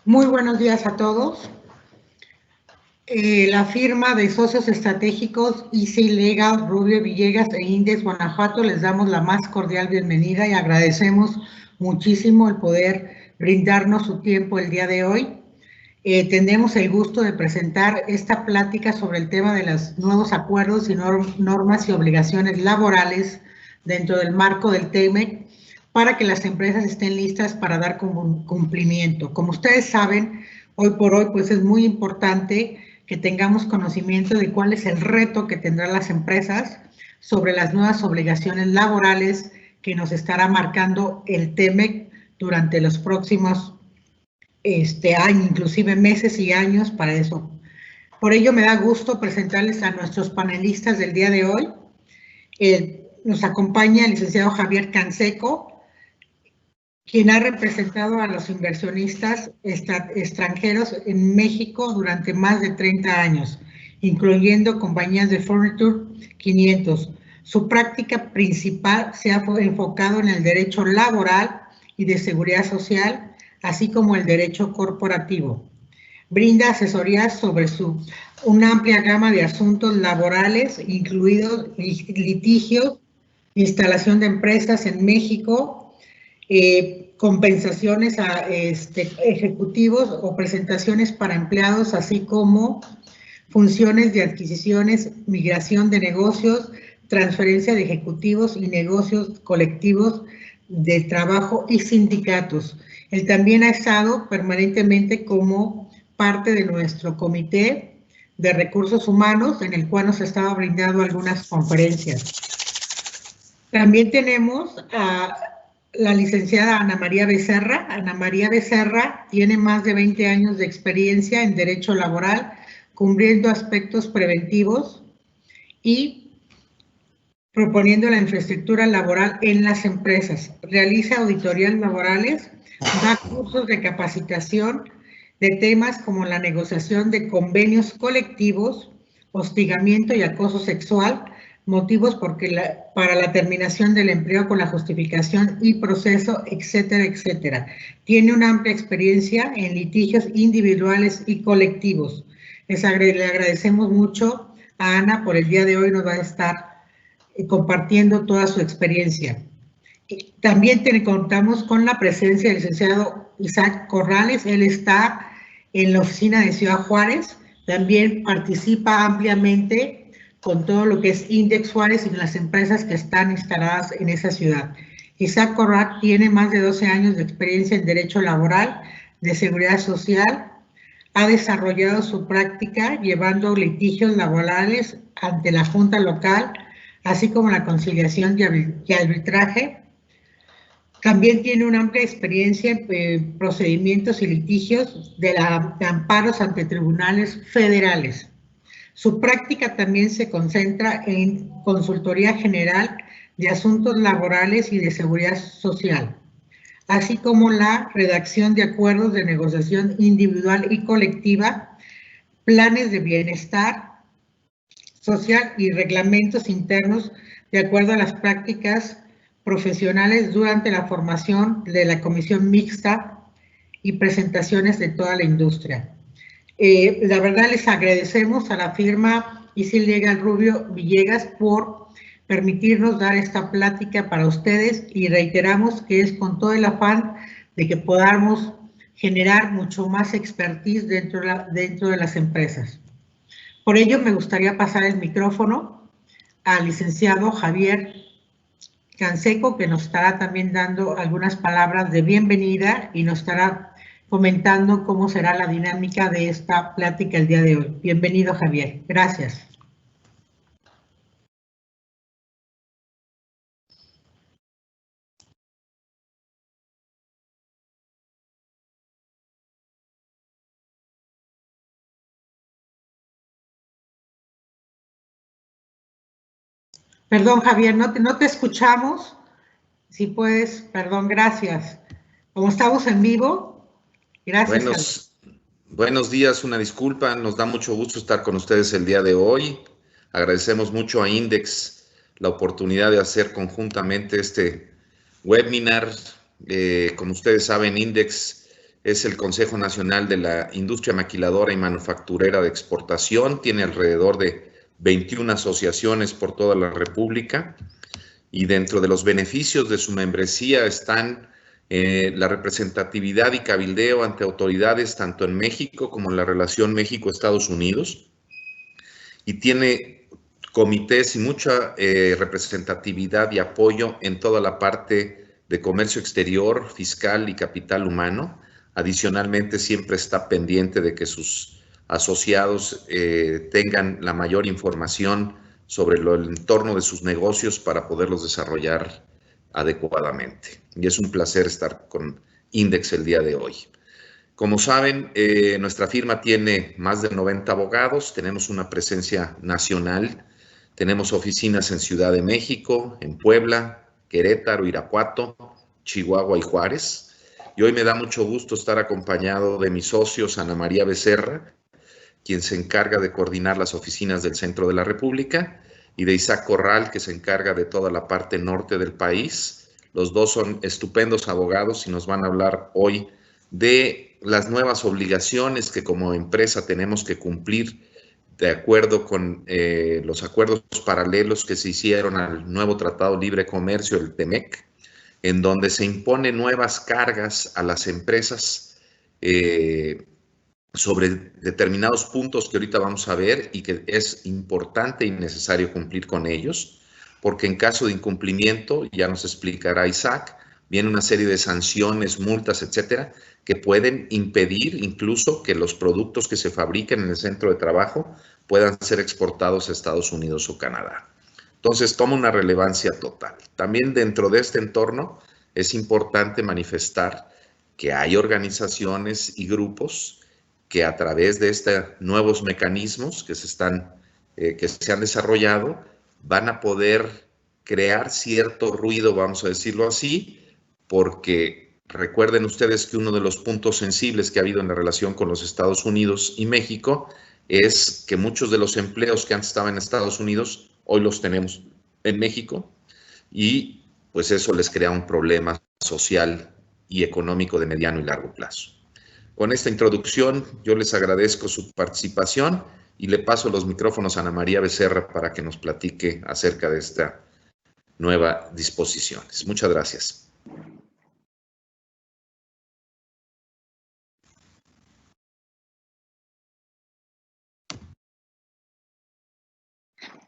Muy buenos días a todos. La firma de socios estratégicos Easy Legal, Rubio Villegas e Index Guanajuato les damos la más cordial bienvenida y agradecemos muchísimo el poder brindarnos su tiempo el día de hoy. Tenemos el gusto de presentar esta plática sobre el tema de los nuevos acuerdos y normas y obligaciones laborales dentro del marco del TEMEC para que las empresas estén listas para dar cumplimiento. Como ustedes saben, hoy por hoy pues es muy importante que tengamos conocimiento de cuál es el reto que tendrán las empresas sobre las nuevas obligaciones laborales que nos estará marcando el TEMEC durante los próximos años, inclusive meses y años para eso. Por ello me da gusto presentarles a nuestros panelistas del día de hoy. Nos acompaña el licenciado Javier Canseco, quien ha representado a los inversionistas extranjeros en México durante más de 30 años, incluyendo compañías de Furniture 500. Su práctica principal se ha enfocado en el derecho laboral y de seguridad social, así como el derecho corporativo. Brinda asesorías sobre una amplia gama de asuntos laborales, incluidos litigios, instalación de empresas en México, compensaciones a ejecutivos o presentaciones para empleados, así como funciones de adquisiciones, migración de negocios, transferencia de ejecutivos y negocios colectivos de trabajo y sindicatos. Él también ha estado permanentemente como parte de nuestro comité de recursos humanos, en el cual nos estaba brindando algunas conferencias. También tenemos a la licenciada Ana María Becerra. Ana María Becerra tiene más de 20 años de experiencia en derecho laboral, cubriendo aspectos preventivos y proponiendo la infraestructura laboral en las empresas. Realiza auditorías laborales, da cursos de capacitación de temas como la negociación de convenios colectivos, hostigamiento y acoso sexual, motivos para la terminación del empleo con la justificación y proceso, etcétera, etcétera. Tiene una amplia experiencia en litigios individuales y colectivos. Le agradecemos mucho a Ana por el día de hoy, nos va a estar compartiendo toda su experiencia. También contamos con la presencia del licenciado Isaac Corrales. Él está en la oficina de Ciudad Juárez, también participa ampliamente con todo lo que es Index Juárez y las empresas que están instaladas en esa ciudad. Isaac Corrales tiene más de 12 años de experiencia en derecho laboral, de seguridad social, ha desarrollado su práctica llevando litigios laborales ante la Junta Local, así como la conciliación y arbitraje. También tiene una amplia experiencia en procedimientos y litigios de amparos ante tribunales federales. Su práctica también se concentra en consultoría general de asuntos laborales y de seguridad social, así como la redacción de acuerdos de negociación individual y colectiva, planes de bienestar social y reglamentos internos de acuerdo a las prácticas profesionales durante la formación de la comisión mixta y presentaciones de toda la industria. La verdad les agradecemos a la firma Easy Legal Rubio Villegas por permitirnos dar esta plática para ustedes y reiteramos que es con todo el afán de que podamos generar mucho más expertise dentro de las empresas. Por ello me gustaría pasar el micrófono al licenciado Javier Canseco, que nos estará también dando algunas palabras de bienvenida y nos estará comentando cómo será la dinámica de esta plática el día de hoy. Bienvenido, Javier. Gracias. Perdón, Javier, no te escuchamos. Si puedes, perdón, gracias. Como estamos en vivo, gracias. Buenos días, una disculpa, nos da mucho gusto estar con ustedes el día de hoy. Agradecemos mucho a Index la oportunidad de hacer conjuntamente este webinar. Como ustedes saben, Index es el Consejo Nacional de la Industria Maquiladora y Manufacturera de Exportación. Tiene alrededor de 21 asociaciones por toda la República, y dentro de los beneficios de su membresía están la representatividad y cabildeo ante autoridades tanto en México como en la relación México-Estados Unidos, y tiene comités y mucha representatividad y apoyo en toda la parte de comercio exterior, fiscal y capital humano. Adicionalmente, siempre está pendiente de que sus asociados tengan la mayor información sobre el entorno de sus negocios para poderlos desarrollar adecuadamente. Y es un placer estar con Index el día de hoy. Como saben, nuestra firma tiene más de 90 abogados, tenemos una presencia nacional, tenemos oficinas en Ciudad de México, en Puebla, Querétaro, Irapuato, Chihuahua y Juárez. Y hoy me da mucho gusto estar acompañado de mis socios, Ana María Becerra, quien se encarga de coordinar las oficinas del centro de la República, y de Isaac Corral, que se encarga de toda la parte norte del país. Los dos son estupendos abogados y nos van a hablar hoy de las nuevas obligaciones que como empresa tenemos que cumplir de acuerdo con los acuerdos paralelos que se hicieron al nuevo Tratado Libre de Comercio, el TEMEC, en donde se imponen nuevas cargas a las empresas sobre determinados puntos que ahorita vamos a ver, y que es importante y necesario cumplir con ellos, porque en caso de incumplimiento, ya nos explicará Isaac, viene una serie de sanciones, multas, etcétera, que pueden impedir incluso que los productos que se fabriquen en el centro de trabajo puedan ser exportados a Estados Unidos o Canadá. Entonces, toma una relevancia total. También dentro de este entorno es importante manifestar que hay organizaciones y grupos que a través de estos nuevos mecanismos que se han desarrollado van a poder crear cierto ruido, vamos a decirlo así, porque recuerden ustedes que uno de los puntos sensibles que ha habido en la relación con los Estados Unidos y México es que muchos de los empleos que antes estaban en Estados Unidos, hoy los tenemos en México, y pues eso les crea un problema social y económico de mediano y largo plazo. Con esta introducción, yo les agradezco su participación y le paso los micrófonos a Ana María Becerra para que nos platique acerca de esta nueva disposiciones. Muchas gracias.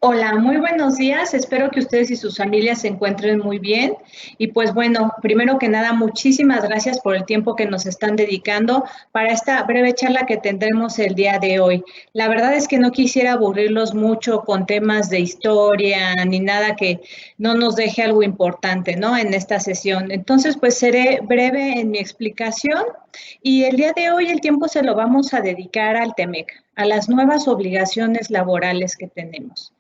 Hola, muy buenos días. Espero que ustedes y sus familias se encuentren muy bien. Y pues bueno, primero que nada, muchísimas gracias por el tiempo que nos están dedicando para esta breve charla que tendremos el día de hoy. La verdad es que no quisiera aburrirlos mucho con temas de historia ni nada que no nos deje algo importante, ¿no? En esta sesión. Entonces, pues seré breve en mi explicación. Y el día de hoy el tiempo se lo vamos a dedicar al TEMEC, a las nuevas obligaciones laborales que tenemos.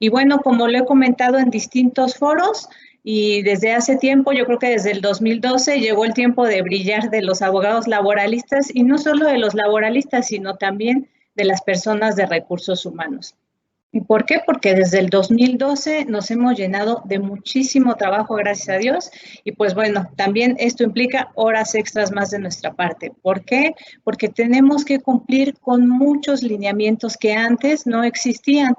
Y bueno, como lo he comentado en distintos foros y desde hace tiempo, yo creo que desde el 2012 llegó el tiempo de brillar de los abogados laboralistas, y no solo de los laboralistas, sino también de las personas de recursos humanos. ¿Y por qué? Porque desde el 2012 nos hemos llenado de muchísimo trabajo, gracias a Dios, y pues bueno, también esto implica horas extras más de nuestra parte. ¿Por qué? Porque tenemos que cumplir con muchos lineamientos que antes no existían.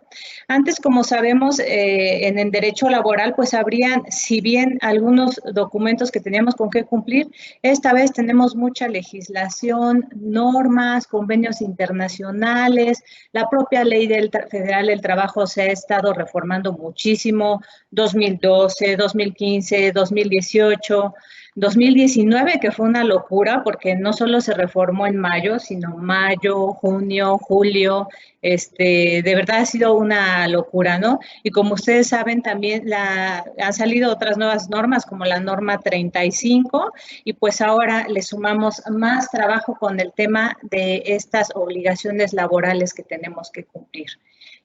Antes, como sabemos, en el derecho laboral, pues habrían, si bien algunos documentos que teníamos con qué cumplir, esta vez tenemos mucha legislación, normas, convenios internacionales, la propia ley federal del trabajo se ha estado reformando muchísimo, 2012, 2015, 2018, 2019, que fue una locura porque no solo se reformó en mayo, sino mayo, junio, julio, de verdad ha sido una locura, ¿no? Y como ustedes saben, también han salido otras nuevas normas, como la norma 35, y pues ahora le sumamos más trabajo con el tema de estas obligaciones laborales que tenemos que cumplir.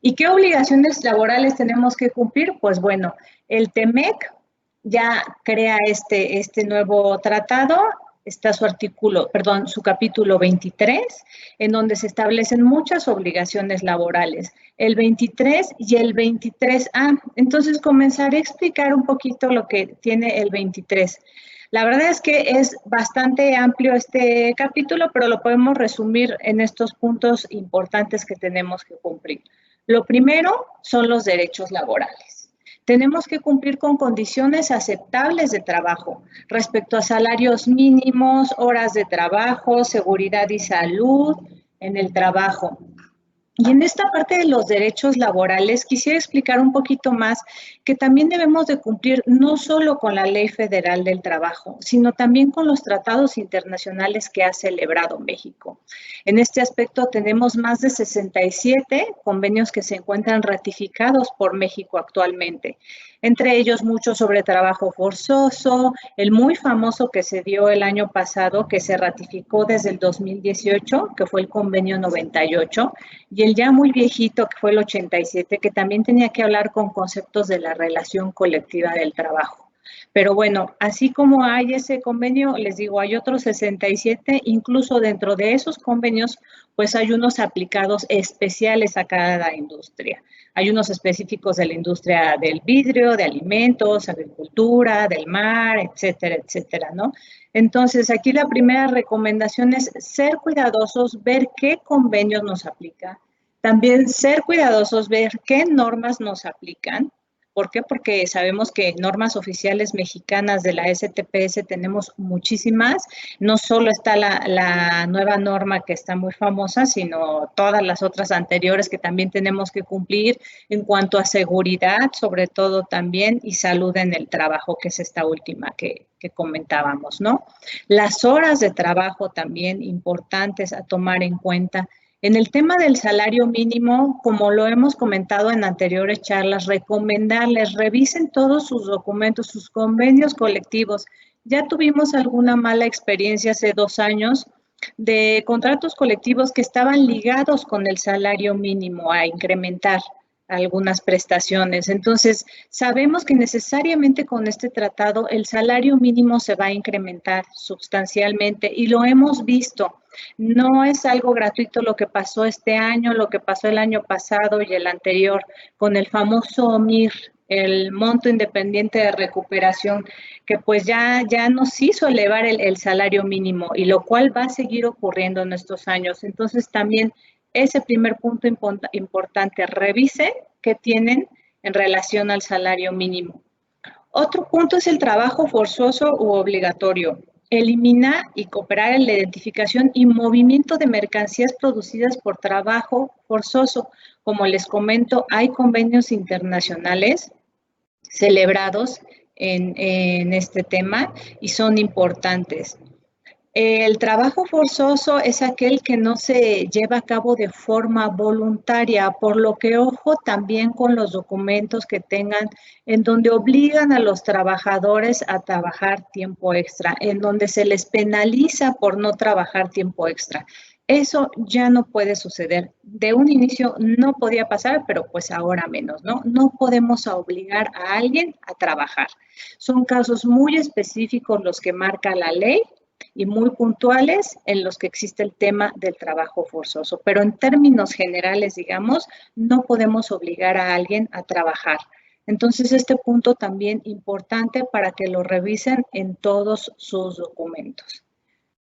¿Y qué obligaciones laborales tenemos que cumplir? Pues bueno, el TEMEC ya crea este nuevo tratado, está su capítulo 23, en donde se establecen muchas obligaciones laborales, el 23 y el 23A. Entonces, comenzaré a explicar un poquito lo que tiene el 23. La verdad es que es bastante amplio este capítulo, pero lo podemos resumir en estos puntos importantes que tenemos que cumplir. Lo primero son los derechos laborales. Tenemos que cumplir con condiciones aceptables de trabajo respecto a salarios mínimos, horas de trabajo, seguridad y salud en el trabajo. Y en esta parte de los derechos laborales quisiera explicar un poquito más que también debemos de cumplir no solo con la Ley Federal del Trabajo, sino también con los tratados internacionales que ha celebrado México. En este aspecto tenemos más de 67 convenios que se encuentran ratificados por México actualmente. Entre ellos muchos sobre trabajo forzoso, el muy famoso que se dio el año pasado, que se ratificó desde el 2018, que fue el convenio 98, y el ya muy viejito, que fue el 87, que también tenía que hablar con conceptos de la relación colectiva del trabajo. Pero bueno, así como hay ese convenio, les digo, hay otros 67, incluso dentro de esos convenios, pues hay unos aplicados especiales a cada industria. Hay unos específicos de la industria del vidrio, de alimentos, agricultura, del mar, etcétera, etcétera, ¿no? Entonces, aquí la primera recomendación es ser cuidadosos, ver qué convenios nos aplican. También ser cuidadosos, ver qué normas nos aplican. ¿Por qué? Porque sabemos que normas oficiales mexicanas de la STPS tenemos muchísimas. No solo está la nueva norma que está muy famosa, sino todas las otras anteriores que también tenemos que cumplir en cuanto a seguridad, sobre todo también, y salud en el trabajo, que es esta última que comentábamos, ¿no? Las horas de trabajo también importantes a tomar en cuenta. En el tema del salario mínimo, como lo hemos comentado en anteriores charlas, recomendarles, revisen todos sus documentos, sus convenios colectivos. Ya tuvimos alguna mala experiencia hace 2 años de contratos colectivos que estaban ligados con el salario mínimo a incrementar algunas prestaciones. Entonces, sabemos que necesariamente con este tratado el salario mínimo se va a incrementar sustancialmente y lo hemos visto. No es algo gratuito lo que pasó este año, lo que pasó el año pasado y el anterior con el famoso OMIR, el monto independiente de recuperación, que pues ya nos hizo elevar el salario mínimo y lo cual va a seguir ocurriendo en estos años. Entonces también ese primer punto importante, revisen qué tienen en relación al salario mínimo. Otro punto es el trabajo forzoso u obligatorio. Elimina y cooperar en la identificación y movimiento de mercancías producidas por trabajo forzoso. Como les comento, hay convenios internacionales celebrados en este tema y son importantes. El trabajo forzoso es aquel que no se lleva a cabo de forma voluntaria, por lo que ojo también con los documentos que tengan en donde obligan a los trabajadores a trabajar tiempo extra, en donde se les penaliza por no trabajar tiempo extra. Eso ya no puede suceder. De un inicio no podía pasar, pero pues ahora menos, ¿no? No podemos obligar a alguien a trabajar. Son casos muy específicos los que marca la ley y muy puntuales en los que existe el tema del trabajo forzoso. Pero en términos generales, digamos, no podemos obligar a alguien a trabajar. Entonces, este punto también importante para que lo revisen en todos sus documentos.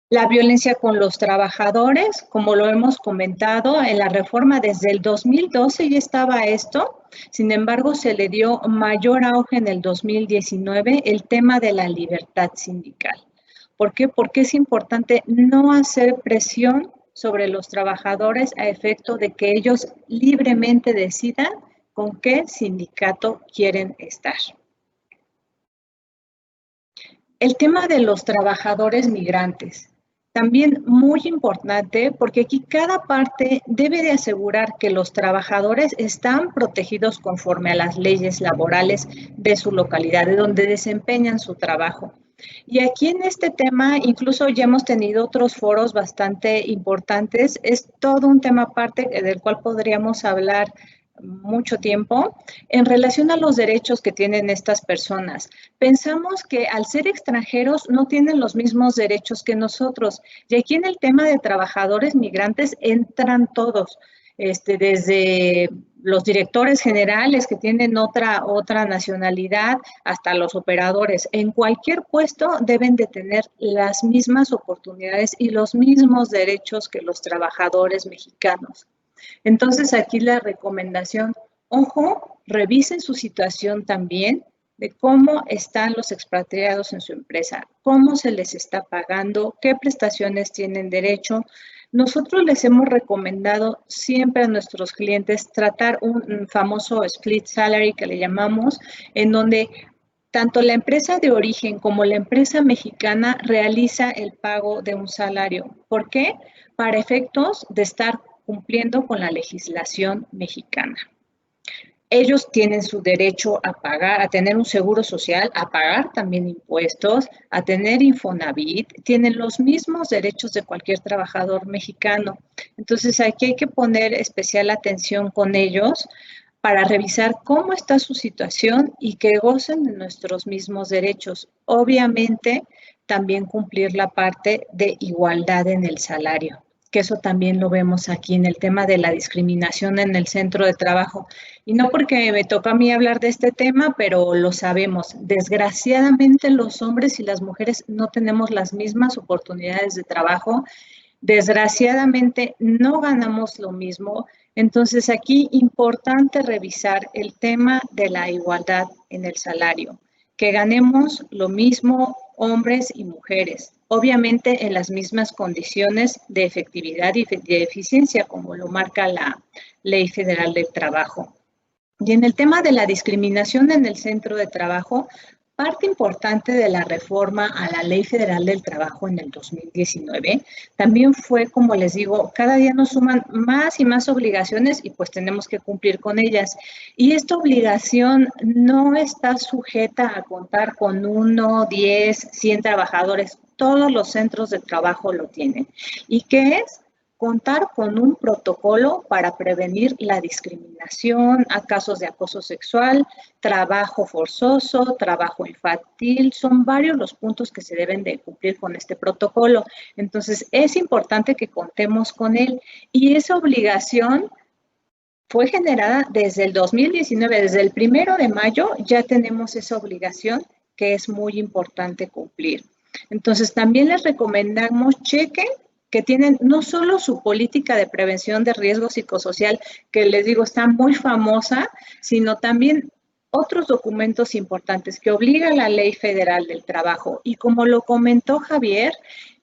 La violencia con los trabajadores, como lo hemos comentado, en la reforma desde el 2012 ya estaba esto, sin embargo se le dio mayor auge en el 2019 el tema de la libertad sindical. ¿Por qué? Porque es importante no hacer presión sobre los trabajadores a efecto de que ellos libremente decidan con qué sindicato quieren estar. El tema de los trabajadores migrantes. También muy importante porque aquí cada parte debe de asegurar que los trabajadores están protegidos conforme a las leyes laborales de su localidad, de donde desempeñan su trabajo. Y aquí en este tema, incluso ya hemos tenido otros foros bastante importantes, es todo un tema aparte del cual podríamos hablar mucho tiempo en relación a los derechos que tienen estas personas. Pensamos que al ser extranjeros no tienen los mismos derechos que nosotros. Y aquí en el tema de trabajadores migrantes entran todos, desde los directores generales que tienen otra nacionalidad, hasta los operadores. En cualquier puesto deben de tener las mismas oportunidades y los mismos derechos que los trabajadores mexicanos. Entonces, aquí la recomendación, ojo, revisen su situación también de cómo están los expatriados en su empresa, cómo se les está pagando, qué prestaciones tienen derecho. Nosotros les hemos recomendado siempre a nuestros clientes tratar un famoso split salary que le llamamos, en donde tanto la empresa de origen como la empresa mexicana realiza el pago de un salario. ¿Por qué? Para efectos de estar cumpliendo con la legislación mexicana. Ellos tienen su derecho a pagar, a tener un seguro social, a pagar también impuestos, a tener Infonavit, tienen los mismos derechos de cualquier trabajador mexicano. Entonces, aquí hay que poner especial atención con ellos para revisar cómo está su situación y que gocen de nuestros mismos derechos. Obviamente, también cumplir la parte de igualdad en el salario, que eso también lo vemos aquí en el tema de la discriminación en el centro de trabajo. Y no porque me toca a mí hablar de este tema, pero lo sabemos. Desgraciadamente, los hombres y las mujeres no tenemos las mismas oportunidades de trabajo. Desgraciadamente, no ganamos lo mismo. Entonces, aquí importante revisar el tema de la igualdad en el salario, que ganemos lo mismo hombres y mujeres, obviamente en las mismas condiciones de efectividad y de eficiencia, como lo marca la Ley Federal del Trabajo. Y en el tema de la discriminación en el centro de trabajo, parte importante de la reforma a la Ley Federal del Trabajo en el 2019 también fue, como les digo, cada día nos suman más y más obligaciones y pues tenemos que cumplir con ellas. Y esta obligación no está sujeta a contar con 1, 10, 100 trabajadores. Todos los centros de trabajo lo tienen. ¿Y qué es? Contar con un protocolo para prevenir la discriminación a casos de acoso sexual, trabajo forzoso, trabajo infantil. Son varios los puntos que se deben de cumplir con este protocolo. Entonces, es importante que contemos con él. Y esa obligación fue generada desde el 2019, desde el 1 de mayo ya tenemos esa obligación que es muy importante cumplir. Entonces, también les recomendamos chequen que tienen no solo su política de prevención de riesgo psicosocial, que les digo está muy famosa, sino también otros documentos importantes que obliga la Ley Federal del Trabajo. Y como lo comentó Javier,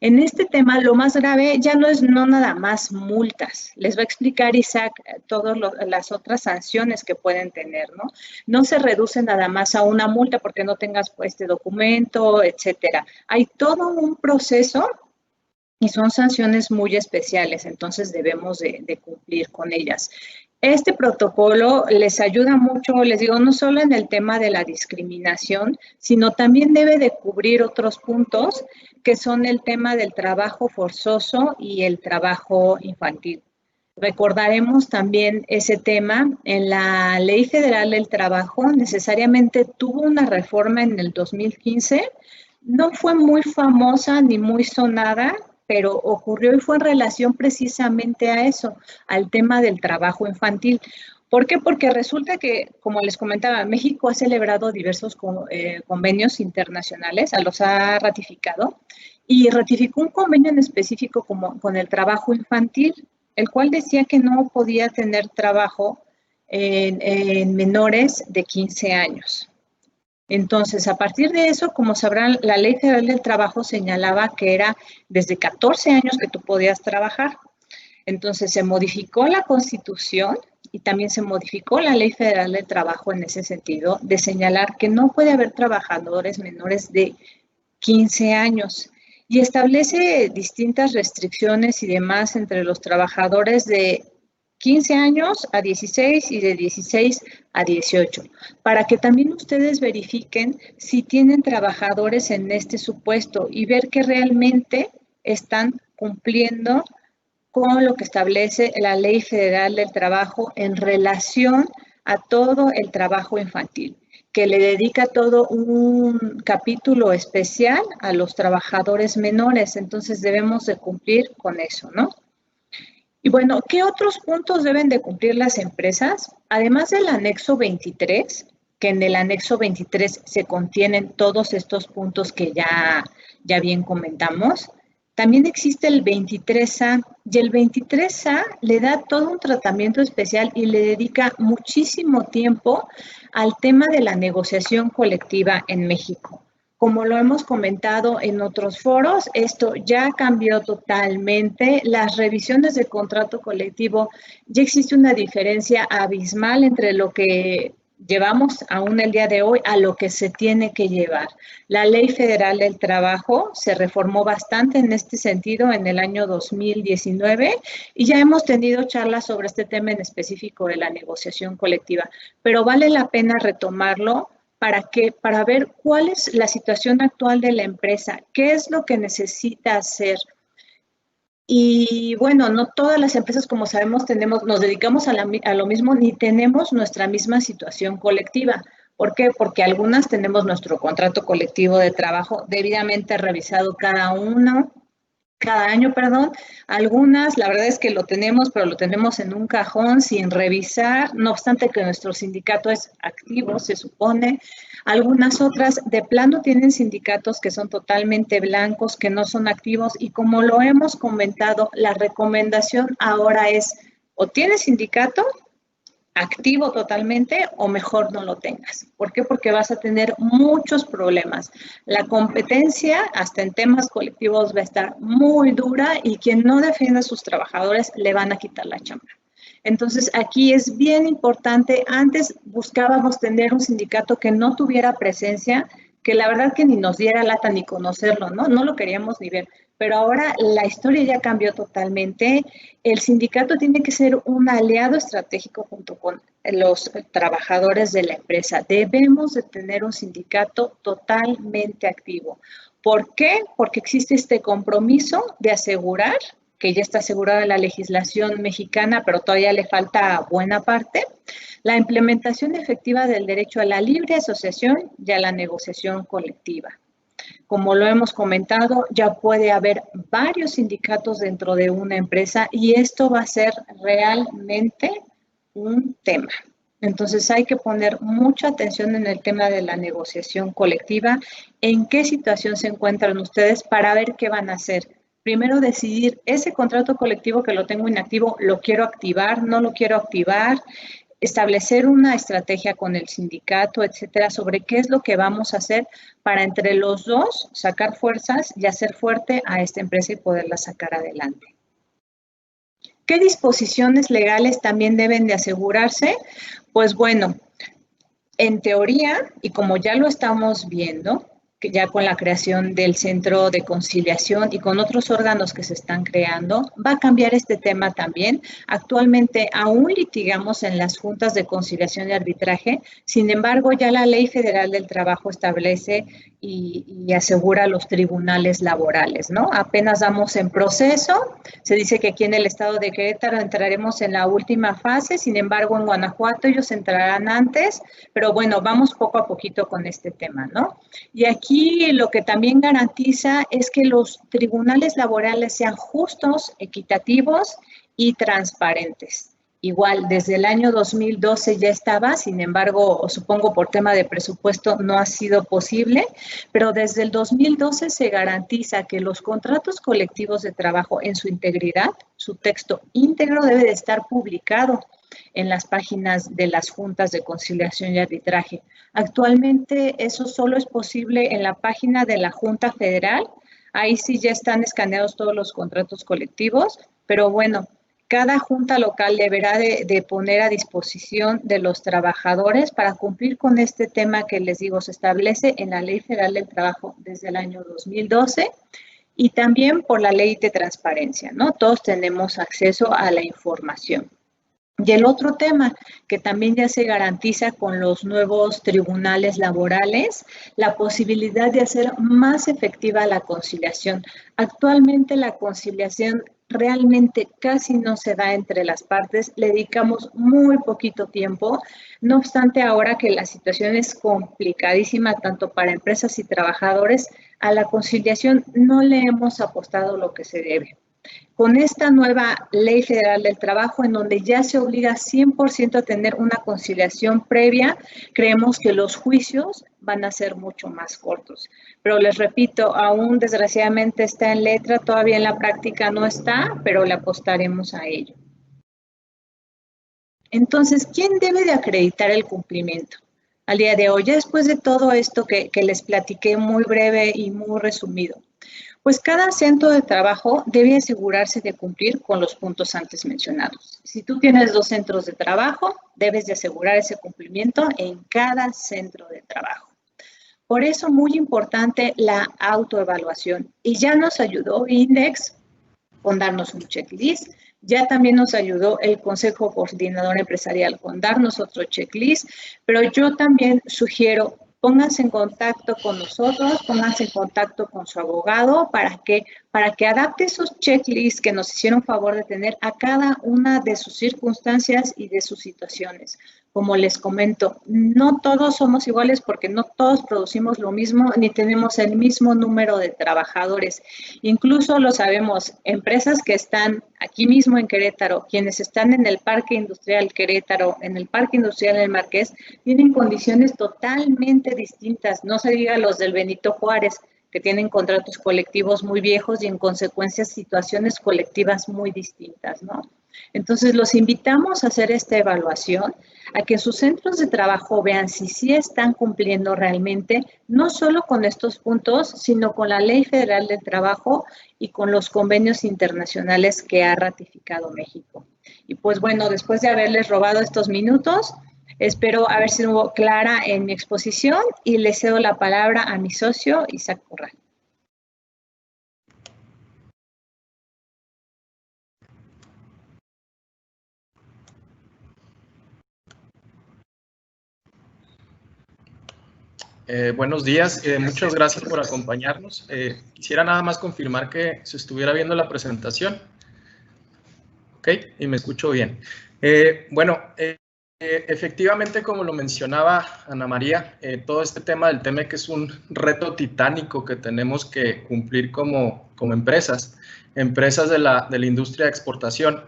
en este tema lo más grave ya no es nada más multas. Les va a explicar Isaac todas las otras sanciones que pueden tener, ¿no? No se reduce nada más a una multa porque no tengas este documento, etcétera. Hay todo un proceso y son sanciones muy especiales, entonces debemos de cumplir con ellas. Este protocolo les ayuda mucho, les digo, no solo en el tema de la discriminación, sino también debe de cubrir otros puntos que son el tema del trabajo forzoso y el trabajo infantil. Recordaremos también ese tema. En la Ley Federal del Trabajo necesariamente tuvo una reforma en el 2015. No fue muy famosa ni muy sonada, pero ocurrió y fue en relación precisamente a eso, al tema del trabajo infantil. ¿Por qué? Porque resulta que, como les comentaba, México ha celebrado diversos convenios internacionales, los ha ratificado, y ratificó un convenio en específico con el trabajo infantil, el cual decía que no podía tener trabajo en menores de 15 años. Entonces, a partir de eso, como sabrán, la Ley Federal del Trabajo señalaba que era desde 14 años que tú podías trabajar. Entonces, se modificó la Constitución y también se modificó la Ley Federal del Trabajo en ese sentido, de señalar que no puede haber trabajadores menores de 15 años y establece distintas restricciones y demás entre los trabajadores de 15 años a 16 y de 16 a 18, para que también ustedes verifiquen si tienen trabajadores en este supuesto y ver que realmente están cumpliendo con lo que establece la Ley Federal del Trabajo en relación a todo el trabajo infantil, que le dedica todo un capítulo especial a los trabajadores menores. Entonces debemos de cumplir con eso, ¿no? Y bueno, ¿qué otros puntos deben de cumplir las empresas? Además del anexo 23, que en el anexo 23 se contienen todos estos puntos que ya bien comentamos, también existe el 23A, y el 23A le da todo un tratamiento especial y le dedica muchísimo tiempo al tema de la negociación colectiva en México. Como lo hemos comentado en otros foros, esto ya cambió totalmente. Las revisiones de contrato colectivo, ya existe una diferencia abismal entre lo que llevamos aún el día de hoy a lo que se tiene que llevar. La Ley Federal del Trabajo se reformó bastante en este sentido en el año 2019 y ya hemos tenido charlas sobre este tema en específico de la negociación colectiva, pero vale la pena retomarlo. ¿Para qué? Para ver cuál es la situación actual de la empresa, qué es lo que necesita hacer. Y bueno, no todas las empresas, como sabemos, nos dedicamos a lo mismo ni tenemos nuestra misma situación colectiva. ¿Por qué? Porque algunas tenemos nuestro contrato colectivo de trabajo debidamente revisado cada año, perdón. Algunas, la verdad es que lo tenemos, pero lo tenemos en un cajón sin revisar, no obstante que nuestro sindicato es activo, se supone. Algunas otras de plano tienen sindicatos que son totalmente blancos, que no son activos, y como lo hemos comentado, la recomendación ahora es o tienes sindicato activo totalmente o mejor no lo tengas. ¿Por qué? Porque vas a tener muchos problemas. La competencia, hasta en temas colectivos, va a estar muy dura y quien no defienda a sus trabajadores le van a quitar la chamba. Entonces, aquí es bien importante. Antes buscábamos tener un sindicato que no tuviera presencia, que la verdad que ni nos diera lata ni conocerlo, ¿no? No lo queríamos ni ver. Pero ahora la historia ya cambió totalmente. El sindicato tiene que ser un aliado estratégico junto con los trabajadores de la empresa. Debemos de tener un sindicato totalmente activo. ¿Por qué? Porque existe este compromiso de asegurar, que ya está asegurada en la legislación mexicana, pero todavía le falta buena parte, la implementación efectiva del derecho a la libre asociación y a la negociación colectiva. Como lo hemos comentado, ya puede haber varios sindicatos dentro de una empresa y esto va a ser realmente un tema. Entonces hay que poner mucha atención en el tema de la negociación colectiva, en qué situación se encuentran ustedes para ver qué van a hacer. Primero decidir ese contrato colectivo que lo tengo inactivo, ¿lo quiero activar? ¿No lo quiero activar? Establecer una estrategia con el sindicato, etcétera, sobre qué es lo que vamos a hacer para entre los dos sacar fuerzas y hacer fuerte a esta empresa y poderla sacar adelante. ¿Qué disposiciones legales también deben de asegurarse? Pues bueno, en teoría, y como ya lo estamos viendo, que ya con la creación del Centro de Conciliación y con otros órganos que se están creando, va a cambiar este tema también. Actualmente aún litigamos en las juntas de conciliación y arbitraje, sin embargo ya la Ley Federal del Trabajo establece y asegura los tribunales laborales, ¿no? Apenas vamos en proceso, se dice que aquí en el estado de Querétaro entraremos en la última fase, sin embargo en Guanajuato ellos entrarán antes, pero bueno, vamos poco a poquito con este tema, ¿no? Y aquí lo que también garantiza es que los tribunales laborales sean justos, equitativos y transparentes. Igual, desde el año 2012 ya estaba, sin embargo, supongo por tema de presupuesto no ha sido posible, pero desde el 2012 se garantiza que los contratos colectivos de trabajo en su integridad, su texto íntegro debe de estar publicado en las páginas de las juntas de conciliación y arbitraje. Actualmente eso solo es posible en la página de la Junta Federal, ahí sí ya están escaneados todos los contratos colectivos, pero bueno, cada junta local deberá de poner a disposición de los trabajadores para cumplir con este tema que les digo, se establece en la Ley Federal del Trabajo desde el año 2012 y también por la Ley de Transparencia, ¿no? Todos tenemos acceso a la información. Y el otro tema que también ya se garantiza con los nuevos tribunales laborales, la posibilidad de hacer más efectiva la conciliación. Actualmente la conciliación realmente casi no se da entre las partes, le dedicamos muy poquito tiempo, no obstante ahora que la situación es complicadísima tanto para empresas y trabajadores, a la conciliación no le hemos apostado lo que se debe. Con esta nueva Ley Federal del Trabajo, en donde ya se obliga 100% a tener una conciliación previa, creemos que los juicios van a ser mucho más cortos. Pero les repito, aún desgraciadamente está en letra, todavía en la práctica no está, pero le apostaremos a ello. Entonces, ¿quién debe de acreditar el cumplimiento? Al día de hoy, ya después de todo esto que les platiqué muy breve y muy resumido, pues cada centro de trabajo debe asegurarse de cumplir con los puntos antes mencionados. Si tú tienes 2 centros de trabajo, debes de asegurar ese cumplimiento en cada centro de trabajo. Por eso, muy importante la autoevaluación. Y ya nos ayudó INDEX con darnos un checklist. Ya también nos ayudó el Consejo Coordinador Empresarial con darnos otro checklist, pero yo también sugiero, pónganse en contacto con nosotros, pónganse en contacto con su abogado para que adapte esos checklists que nos hicieron favor de tener a cada una de sus circunstancias y de sus situaciones. Como les comento, no todos somos iguales porque no todos producimos lo mismo ni tenemos el mismo número de trabajadores. Incluso lo sabemos, empresas que están aquí mismo en Querétaro, quienes están en el Parque Industrial Querétaro, en el Parque Industrial El Marqués, tienen condiciones totalmente distintas. No se diga los del Benito Juárez, que tienen contratos colectivos muy viejos y en consecuencia situaciones colectivas muy distintas, ¿no? Entonces, los invitamos a hacer esta evaluación, a que sus centros de trabajo vean si sí están cumpliendo realmente, no solo con estos puntos, sino con la Ley Federal del Trabajo y con los convenios internacionales que ha ratificado México. Y pues bueno, después de haberles robado estos minutos, espero haber sido clara en mi exposición y le cedo la palabra a mi socio, Isaac Corral. Buenos días, muchas gracias por acompañarnos. Quisiera nada más confirmar que se estuviera viendo la presentación. Ok, y me escucho bien. Efectivamente, como lo mencionaba Ana María, todo este tema del TEMEC es un reto titánico que tenemos que cumplir como empresas de la industria de exportación.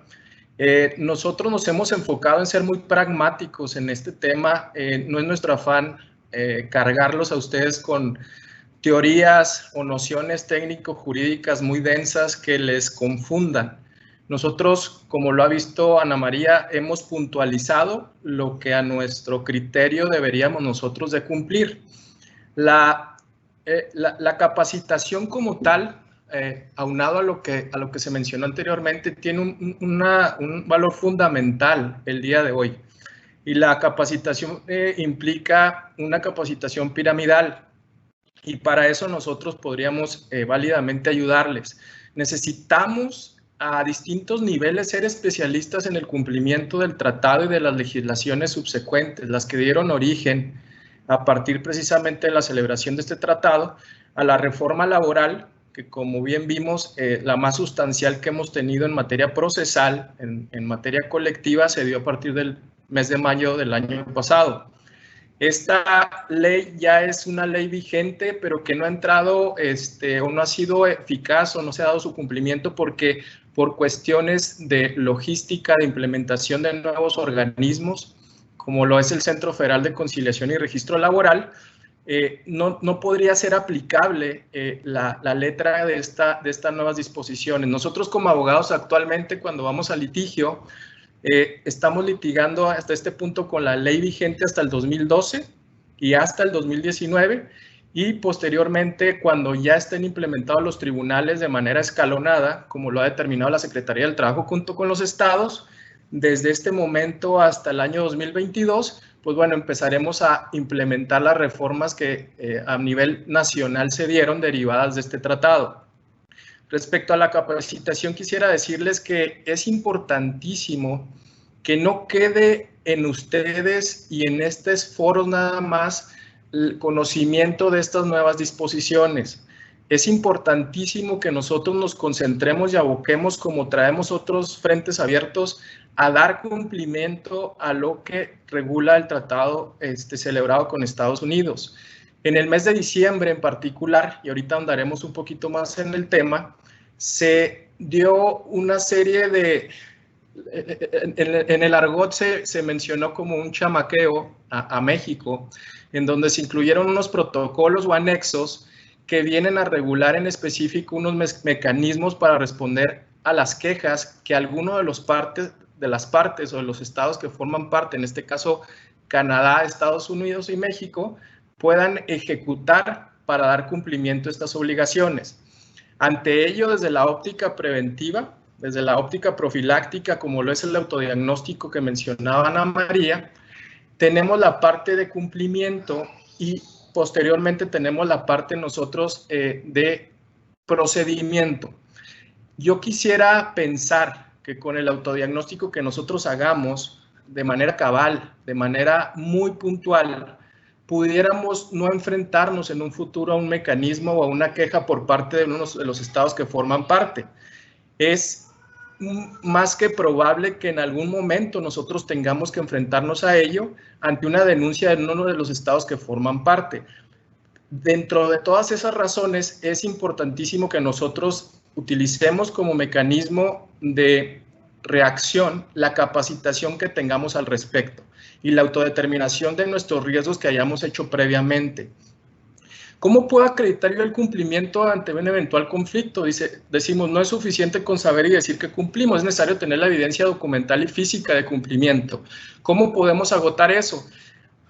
Nosotros nos hemos enfocado en ser muy pragmáticos en este tema, no es nuestro afán cargarlos a ustedes con teorías o nociones técnico-jurídicas muy densas que les confundan. Nosotros, como lo ha visto Ana María, hemos puntualizado lo que a nuestro criterio deberíamos nosotros de cumplir. La capacitación como tal, aunado a lo que se mencionó anteriormente, tiene un valor fundamental el día de hoy. Y la capacitación implica una capacitación piramidal y para eso nosotros podríamos válidamente ayudarles. Necesitamos a distintos niveles ser especialistas en el cumplimiento del tratado y de las legislaciones subsecuentes, las que dieron origen a partir precisamente de la celebración de este tratado a la reforma laboral, que como bien vimos, la más sustancial que hemos tenido en materia procesal, en materia colectiva, se dio a partir del mes de mayo del año pasado. Esta ley ya es una ley vigente, pero que no ha entrado o no ha sido eficaz o no se ha dado su cumplimiento porque por cuestiones de logística, de implementación de nuevos organismos, como lo es el Centro Federal de Conciliación y Registro Laboral, no podría ser aplicable la letra de estas nuevas disposiciones. Nosotros como abogados actualmente cuando vamos a litigio, estamos litigando hasta este punto con la ley vigente hasta el 2012 y hasta el 2019 y posteriormente cuando ya estén implementados los tribunales de manera escalonada, como lo ha determinado la Secretaría del Trabajo junto con los estados, desde este momento hasta el año 2022, pues bueno, empezaremos a implementar las reformas que a nivel nacional se dieron derivadas de este tratado. Respecto a la capacitación, quisiera decirles que es importantísimo que no quede en ustedes y en estos foros nada más el conocimiento de estas nuevas disposiciones. Es importantísimo que nosotros nos concentremos y aboquemos, como traemos otros frentes abiertos, a dar cumplimiento a lo que regula el tratado celebrado con Estados Unidos. En el mes de diciembre en particular, y ahorita andaremos un poquito más en el tema, se dio una serie de, en el argot se mencionó como un chamaqueo a México, en donde se incluyeron unos protocolos o anexos que vienen a regular en específico unos mecanismos para responder a las quejas que alguno de las partes o de los estados que forman parte, en este caso Canadá, Estados Unidos y México, puedan ejecutar para dar cumplimiento a estas obligaciones. Ante ello, desde la óptica preventiva, desde la óptica profiláctica, como lo es el autodiagnóstico que mencionaba Ana María, tenemos la parte de cumplimiento y posteriormente tenemos la parte nosotros de procedimiento. Yo quisiera pensar que con el autodiagnóstico que nosotros hagamos de manera cabal, de manera muy puntual, pudiéramos no enfrentarnos en un futuro a un mecanismo o a una queja por parte de uno de los estados que forman parte. Es más que probable que en algún momento nosotros tengamos que enfrentarnos a ello ante una denuncia de uno de los estados que forman parte. Dentro de todas esas razones, es importantísimo que nosotros utilicemos como mecanismo de reacción la capacitación que tengamos al respecto y la autodeterminación de nuestros riesgos que hayamos hecho previamente. ¿Cómo puedo acreditar yo el cumplimiento ante un eventual conflicto? Decimos, no es suficiente con saber y decir que cumplimos, es necesario tener la evidencia documental y física de cumplimiento. ¿Cómo podemos agotar eso?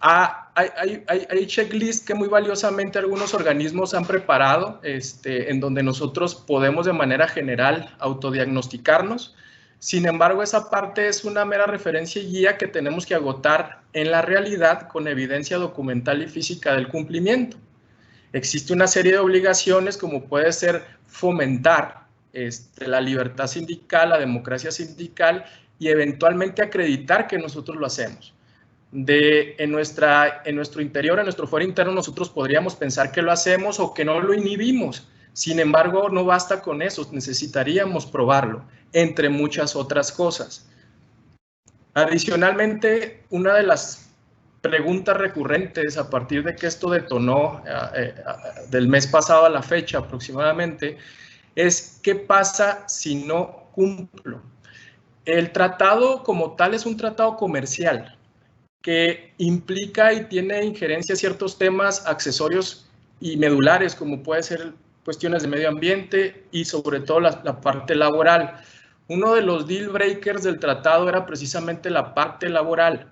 Hay checklists que muy valiosamente algunos organismos han preparado, en donde nosotros podemos de manera general autodiagnosticarnos. Sin embargo, esa parte es una mera referencia y guía que tenemos que agotar en la realidad con evidencia documental y física del cumplimiento. Existe una serie de obligaciones como puede ser fomentar la libertad sindical, la democracia sindical y eventualmente acreditar que nosotros lo hacemos. En nuestro interior, en nuestro fuero interno, nosotros podríamos pensar que lo hacemos o que no lo inhibimos. Sin embargo, no basta con eso, necesitaríamos probarlo, entre muchas otras cosas. Adicionalmente, una de las preguntas recurrentes a partir de que esto detonó del mes pasado a la fecha aproximadamente es ¿qué pasa si no cumplo? El tratado como tal es un tratado comercial que implica y tiene injerencia a ciertos temas accesorios y medulares como puede ser cuestiones de medio ambiente y sobre todo la parte laboral. Uno de los deal breakers del tratado era precisamente la parte laboral.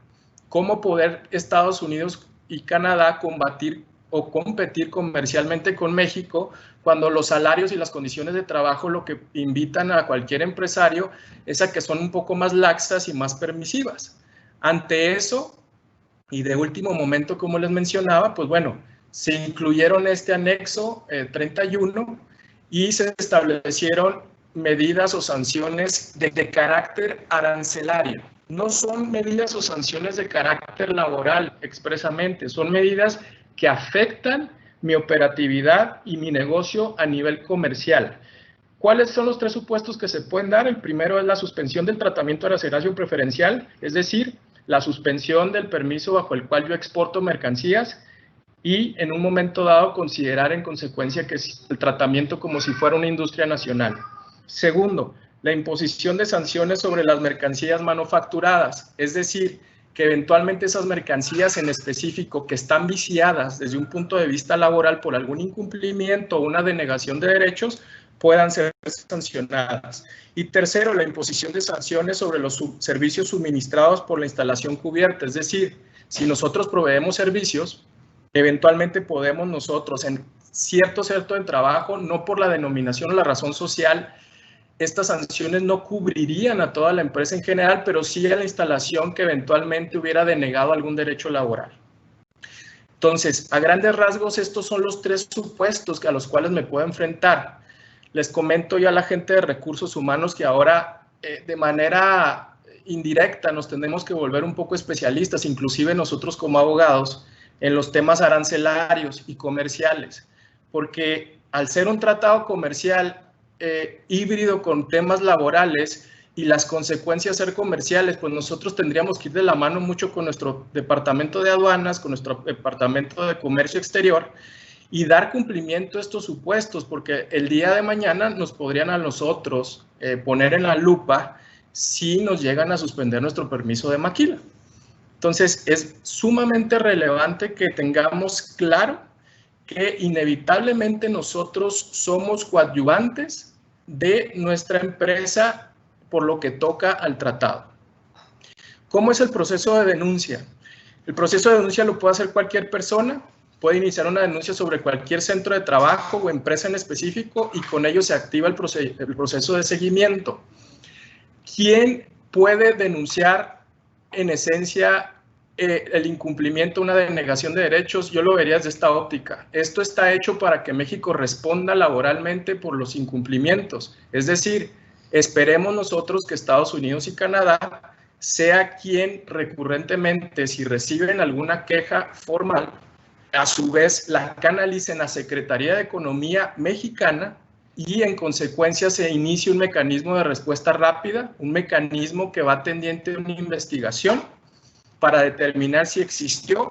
Cómo poder Estados Unidos y Canadá combatir o competir comercialmente con México cuando los salarios y las condiciones de trabajo lo que invitan a cualquier empresario es a que son un poco más laxas y más permisivas. Ante eso, y de último momento, como les mencionaba, pues bueno, se incluyeron este anexo 31 y se establecieron medidas o sanciones de carácter arancelario. No son medidas o sanciones de carácter laboral expresamente, son medidas que afectan mi operatividad y mi negocio a nivel comercial. ¿Cuáles son los tres supuestos que se pueden dar? El primero es la suspensión del tratamiento arancelario preferencial, es decir, la suspensión del permiso bajo el cual yo exporto mercancías y en un momento dado considerar en consecuencia que es el tratamiento como si fuera una industria nacional. Segundo, la imposición de sanciones sobre las mercancías manufacturadas, es decir, que eventualmente esas mercancías en específico que están viciadas desde un punto de vista laboral por algún incumplimiento o una denegación de derechos puedan ser sancionadas. Y tercero, la imposición de sanciones sobre los servicios suministrados por la instalación cubierta, es decir, si nosotros proveemos servicios, eventualmente podemos nosotros en cierto centro de trabajo, no por la denominación o la razón social, estas sanciones no cubrirían a toda la empresa en general, pero sí a la instalación que eventualmente hubiera denegado algún derecho laboral. Entonces, a grandes rasgos, estos son los tres supuestos a los cuales me puedo enfrentar. Les comento ya a la gente de recursos humanos que ahora de manera indirecta nos tenemos que volver un poco especialistas, inclusive nosotros como abogados, en los temas arancelarios y comerciales, porque al ser un tratado comercial híbrido con temas laborales y las consecuencias ser comerciales, pues nosotros tendríamos que ir de la mano mucho con nuestro departamento de aduanas, con nuestro departamento de comercio exterior y dar cumplimiento a estos supuestos, porque el día de mañana nos podrían a nosotros poner en la lupa si nos llegan a suspender nuestro permiso de maquila. Entonces, es sumamente relevante que tengamos claro que inevitablemente nosotros somos coadyuvantes de nuestra empresa por lo que toca al tratado. ¿Cómo es el proceso de denuncia? El proceso de denuncia lo puede hacer cualquier persona, puede iniciar una denuncia sobre cualquier centro de trabajo o empresa en específico y con ello se activa el proceso de seguimiento. ¿Quién puede denunciar en esencia el incumplimiento, una denegación de derechos? Yo lo vería desde esta óptica. Esto está hecho para que México responda laboralmente por los incumplimientos. Es decir, esperemos nosotros que Estados Unidos y Canadá sea quien recurrentemente, si reciben alguna queja formal, a su vez la canalicen a Secretaría de Economía mexicana y en consecuencia se inicie un mecanismo de respuesta rápida, un mecanismo que va tendiente a una investigación para determinar si existió,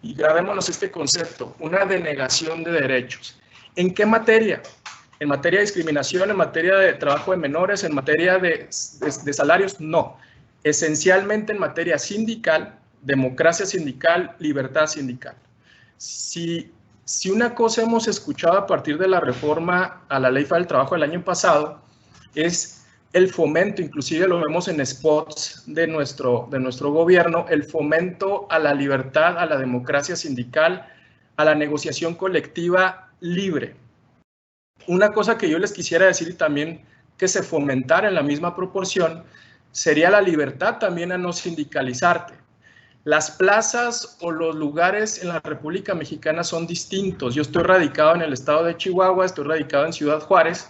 y grabémonos este concepto, una denegación de derechos. ¿En qué materia? ¿En materia de discriminación, en materia de trabajo de menores, en materia de salarios? No. Esencialmente en materia sindical, democracia sindical, libertad sindical. Si una cosa hemos escuchado a partir de la reforma a la Ley Federal del Trabajo del año pasado, es el fomento, inclusive lo vemos en spots de nuestro gobierno, el fomento a la libertad, a la democracia sindical, a la negociación colectiva libre. Una cosa que yo les quisiera decir y también que se fomentara en la misma proporción sería la libertad también a no sindicalizarte. Las plazas o los lugares en la República Mexicana son distintos. Yo estoy radicado en el estado de Chihuahua, estoy radicado en Ciudad Juárez,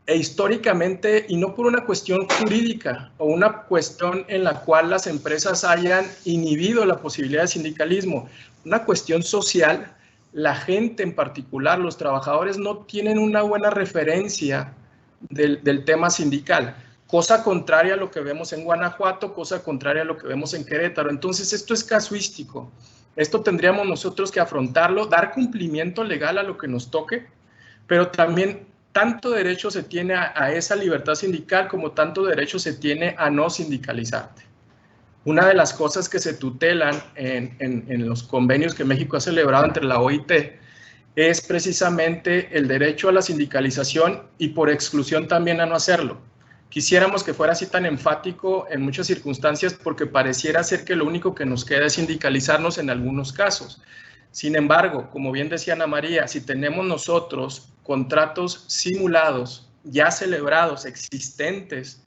e históricamente, y no por una cuestión jurídica o una cuestión en la cual las empresas hayan inhibido la posibilidad de sindicalismo, una cuestión social, la gente en particular, los trabajadores no tienen una buena referencia del tema sindical. Cosa contraria a lo que vemos en Guanajuato, cosa contraria a lo que vemos en Querétaro. Entonces, esto es casuístico. Esto tendríamos nosotros que afrontarlo, dar cumplimiento legal a lo que nos toque, pero también tanto derecho se tiene a esa libertad sindical como tanto derecho se tiene a no sindicalizarte. Una de las cosas que se tutelan en los convenios que México ha celebrado entre la OIT es precisamente el derecho a la sindicalización y por exclusión también a no hacerlo. Quisiéramos que fuera así tan enfático en muchas circunstancias porque pareciera ser que lo único que nos queda es sindicalizarnos en algunos casos. Sin embargo, como bien decía Ana María, si tenemos nosotros contratos simulados, ya celebrados, existentes,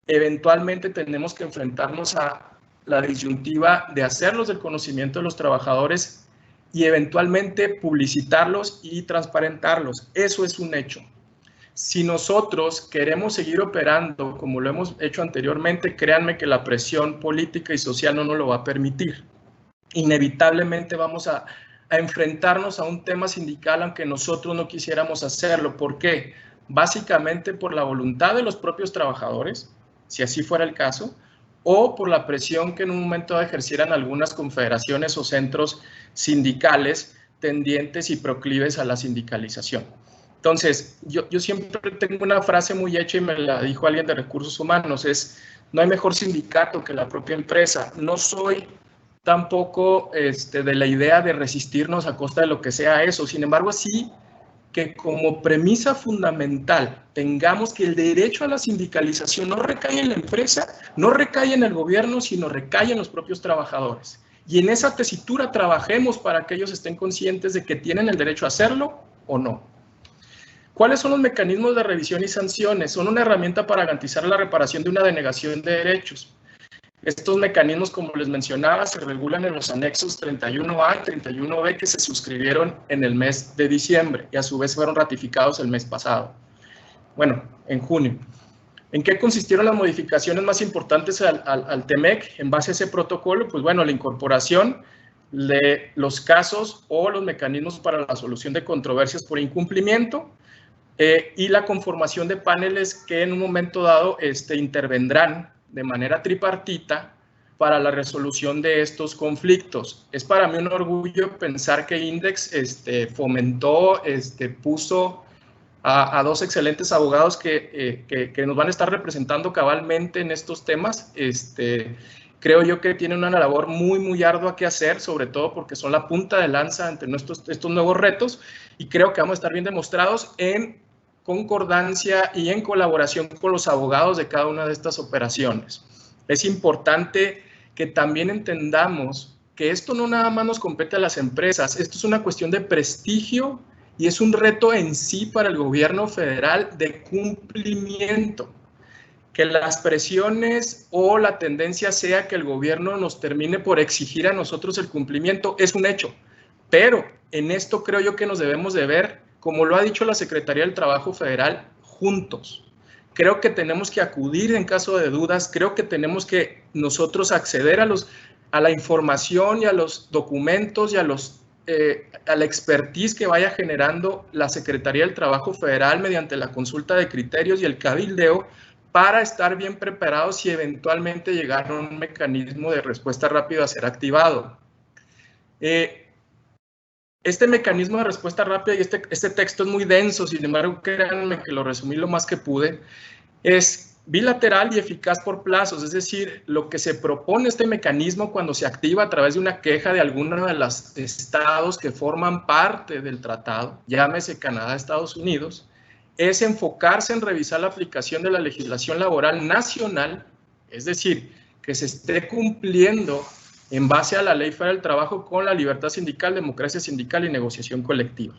eventualmente tenemos que enfrentarnos a la disyuntiva de hacerlos del conocimiento de los trabajadores y eventualmente publicitarlos y transparentarlos. Eso es un hecho. Si nosotros queremos seguir operando como lo hemos hecho anteriormente, créanme que la presión política y social no nos lo va a permitir. Inevitablemente vamos a enfrentarnos a un tema sindical aunque nosotros no quisiéramos hacerlo. ¿Por qué? Básicamente por la voluntad de los propios trabajadores, si así fuera el caso, o por la presión que en un momento ejercieran algunas confederaciones o centros sindicales tendientes y proclives a la sindicalización. Entonces, yo siempre tengo una frase muy hecha y me la dijo alguien de recursos humanos, es no hay mejor sindicato que la propia empresa. No soy tampoco de la idea de resistirnos a costa de lo que sea eso. Sin embargo, sí que como premisa fundamental tengamos que el derecho a la sindicalización no recae en la empresa, no recae en el gobierno, sino recae en los propios trabajadores. Y en esa tesitura trabajemos para que ellos estén conscientes de que tienen el derecho a hacerlo o no. ¿Cuáles son los mecanismos de revisión y sanciones? Son una herramienta para garantizar la reparación de una denegación de derechos. Estos mecanismos, como les mencionaba, se regulan en los anexos 31A y 31B que se suscribieron en el mes de diciembre y a su vez fueron ratificados el mes pasado. Bueno, en junio. ¿En qué consistieron las modificaciones más importantes al TEMEC en base a ese protocolo? Pues bueno, la incorporación de los casos o los mecanismos para la solución de controversias por incumplimiento, y la conformación de paneles que en un momento dado intervendrán de manera tripartita para la resolución de estos conflictos. Es para mí un orgullo pensar que Index fomentó, puso a dos excelentes abogados que nos van a estar representando cabalmente en estos temas. Creo yo que tienen una labor muy, muy ardua que hacer, sobre todo porque son la punta de lanza ante estos nuevos retos, y creo que vamos a estar bien demostrados en concordancia y en colaboración con los abogados de cada una de estas operaciones. Es importante que también entendamos que esto no nada más nos compete a las empresas, esto es una cuestión de prestigio y es un reto en sí para el gobierno federal de cumplimiento. Que las presiones o la tendencia sea que el gobierno nos termine por exigir a nosotros el cumplimiento es un hecho, pero en esto creo yo que nos debemos de ver, como lo ha dicho la Secretaría del Trabajo Federal, juntos. Creo que tenemos que acudir en caso de dudas, creo que tenemos que nosotros acceder a la información y a los documentos y a la expertise que vaya generando la Secretaría del Trabajo Federal mediante la consulta de criterios y el cabildeo, para estar bien preparados y eventualmente llegar a un mecanismo de respuesta rápida a ser activado. Este mecanismo de respuesta rápida, y este texto es muy denso, sin embargo, créanme que lo resumí lo más que pude, es bilateral y eficaz por plazos, es decir, lo que se propone este mecanismo cuando se activa a través de una queja de alguno de los estados que forman parte del tratado, llámese Canadá, Estados Unidos, es enfocarse en revisar la aplicación de la legislación laboral nacional, es decir, que se esté cumpliendo en base a la Ley Federal del Trabajo con la libertad sindical, democracia sindical y negociación colectiva.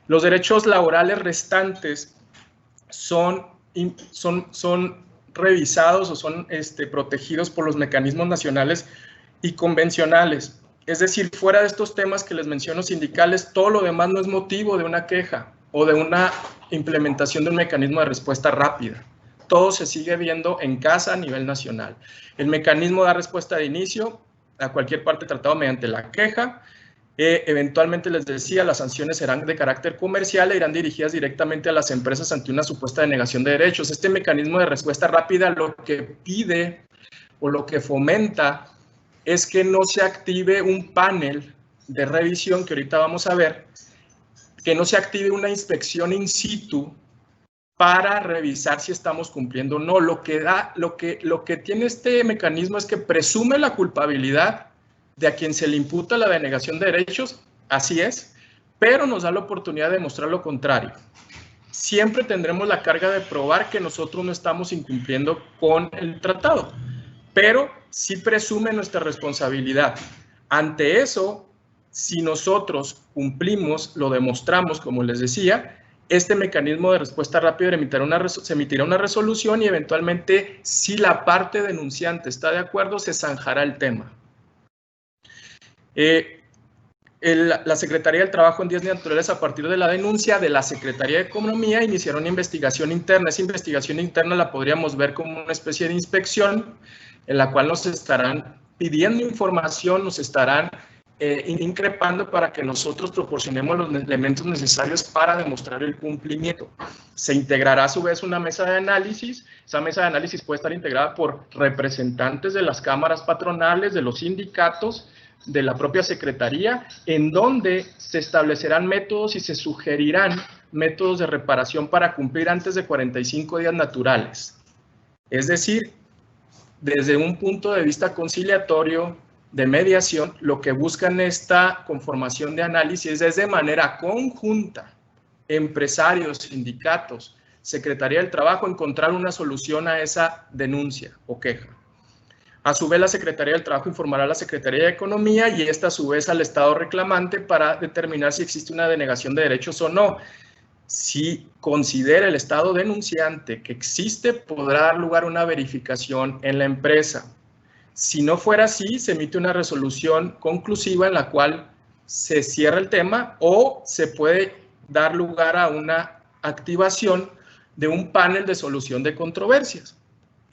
Los derechos laborales restantes son revisados o son protegidos por los mecanismos nacionales y convencionales. Es decir, fuera de estos temas que les menciono sindicales, todo lo demás no es motivo de una queja o de una implementación de un mecanismo de respuesta rápida. Todo se sigue viendo en casa a nivel nacional. El mecanismo da respuesta de inicio a cualquier parte tratado mediante la queja. Eventualmente, les decía, las sanciones serán de carácter comercial e irán dirigidas directamente a las empresas ante una supuesta denegación de derechos. Este mecanismo de respuesta rápida lo que pide o lo que fomenta es que no se active un panel de revisión, que ahorita vamos a ver, que no se active una inspección in situ para revisar si estamos cumpliendo o no. Lo que tiene este mecanismo es que presume la culpabilidad de a quien se le imputa la denegación de derechos, así es, pero nos da la oportunidad de demostrar lo contrario. Siempre tendremos la carga de probar que nosotros no estamos incumpliendo con el tratado, pero sí presume nuestra responsabilidad. Ante eso, si nosotros cumplimos, lo demostramos, como les decía, este mecanismo de respuesta rápida se emitirá una resolución y eventualmente, si la parte denunciante está de acuerdo, se zanjará el tema. La Secretaría del Trabajo en días naturales, a partir de la denuncia de la Secretaría de Economía, iniciará una investigación interna. Esa investigación interna la podríamos ver como una especie de inspección en la cual nos estarán pidiendo información, nos estarán increpando para que nosotros proporcionemos los elementos necesarios para demostrar el cumplimiento. Se integrará a su vez una mesa de análisis. Esa mesa de análisis puede estar integrada por representantes de las cámaras patronales, de los sindicatos, de la propia Secretaría, en donde se establecerán métodos y se sugerirán métodos de reparación para cumplir antes de 45 días naturales. Es decir, desde un punto de vista conciliatorio, de mediación, lo que buscan esta conformación de análisis es de manera conjunta, empresarios, sindicatos, Secretaría del Trabajo, encontrar una solución a esa denuncia o queja. A su vez, la Secretaría del Trabajo informará a la Secretaría de Economía y esta a su vez al Estado reclamante para determinar si existe una denegación de derechos o no. Si considera el Estado denunciante que existe, podrá dar lugar a una verificación en la empresa. Si no fuera así, se emite una resolución conclusiva en la cual se cierra el tema o se puede dar lugar a una activación de un panel de solución de controversias.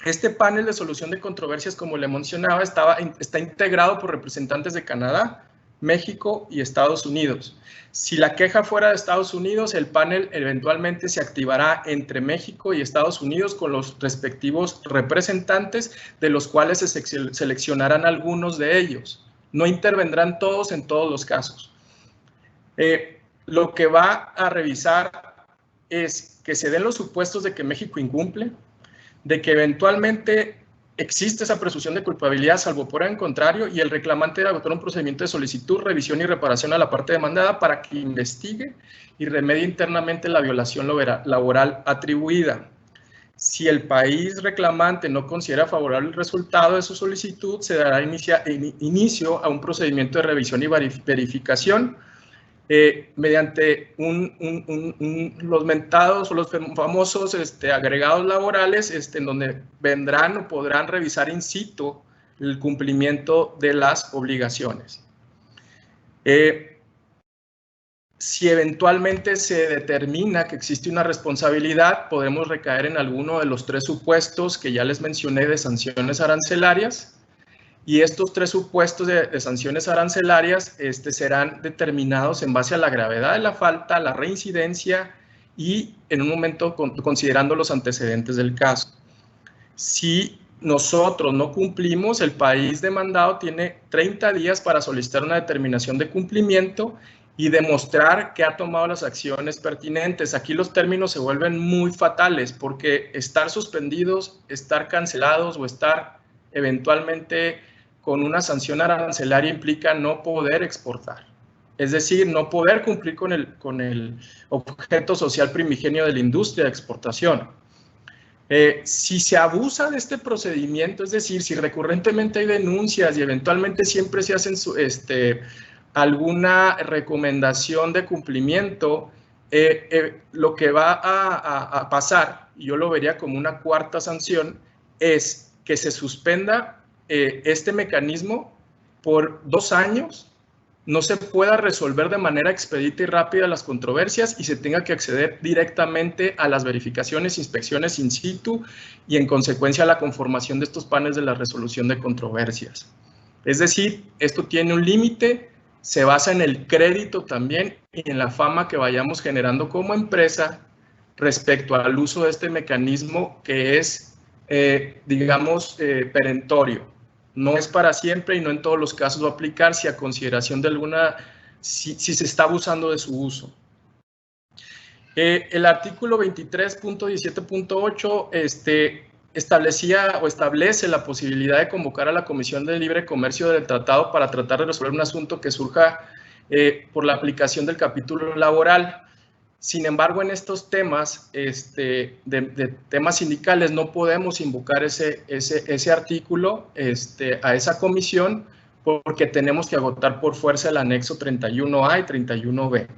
Este panel de solución de controversias, como le mencionaba, está integrado por representantes de Canadá, México y Estados Unidos. Si la queja fuera de Estados Unidos, el panel eventualmente se activará entre México y Estados Unidos con los respectivos representantes, de los cuales se seleccionarán algunos de ellos. No intervendrán todos en todos los casos. Lo que va a revisar es que se den los supuestos de que México incumple, de que eventualmente existe esa presunción de culpabilidad, salvo por el contrario, y el reclamante debe agotar un procedimiento de solicitud, revisión y reparación a la parte demandada para que investigue y remedie internamente la violación laboral atribuida. Si el país reclamante no considera favorable el resultado de su solicitud, se dará inicio a un procedimiento de revisión y verificación mediante los mentados o los famosos agregados laborales, en donde vendrán o podrán revisar in situ el cumplimiento de las obligaciones. Si eventualmente se determina que existe una responsabilidad, podemos recaer en alguno de los 3 supuestos que ya les mencioné de sanciones arancelarias. Y estos 3 supuestos de sanciones arancelarias serán determinados en base a la gravedad de la falta, la reincidencia y en un momento considerando los antecedentes del caso. Si nosotros no cumplimos, el país demandado tiene 30 días para solicitar una determinación de cumplimiento y demostrar que ha tomado las acciones pertinentes. Aquí los términos se vuelven muy fatales porque estar suspendidos, estar cancelados o estar eventualmente con una sanción arancelaria implica no poder exportar. Es decir, no poder cumplir con el objeto social primigenio de la industria de exportación. Si se abusa de este procedimiento, es decir, si recurrentemente hay denuncias y eventualmente siempre se hacen alguna recomendación de cumplimiento, lo que va a pasar, y yo lo vería como una 4ª sanción, es que se suspenda este mecanismo por 2 años, no se pueda resolver de manera expedita y rápida las controversias y se tenga que acceder directamente a las verificaciones, inspecciones in situ y en consecuencia a la conformación de estos paneles de la resolución de controversias. Es decir, esto tiene un límite, se basa en el crédito también y en la fama que vayamos generando como empresa respecto al uso de este mecanismo que es, digamos, perentorio. No es para siempre y no en todos los casos va a aplicarse a consideración de si se está abusando de su uso. El artículo 23.17.8 establecía o establece la posibilidad de convocar a la Comisión de Libre Comercio del Tratado para tratar de resolver un asunto que surja por la aplicación del capítulo laboral. Sin embargo, en estos temas, de temas sindicales, no podemos invocar ese artículo a esa comisión porque tenemos que agotar por fuerza el anexo 31A y 31B.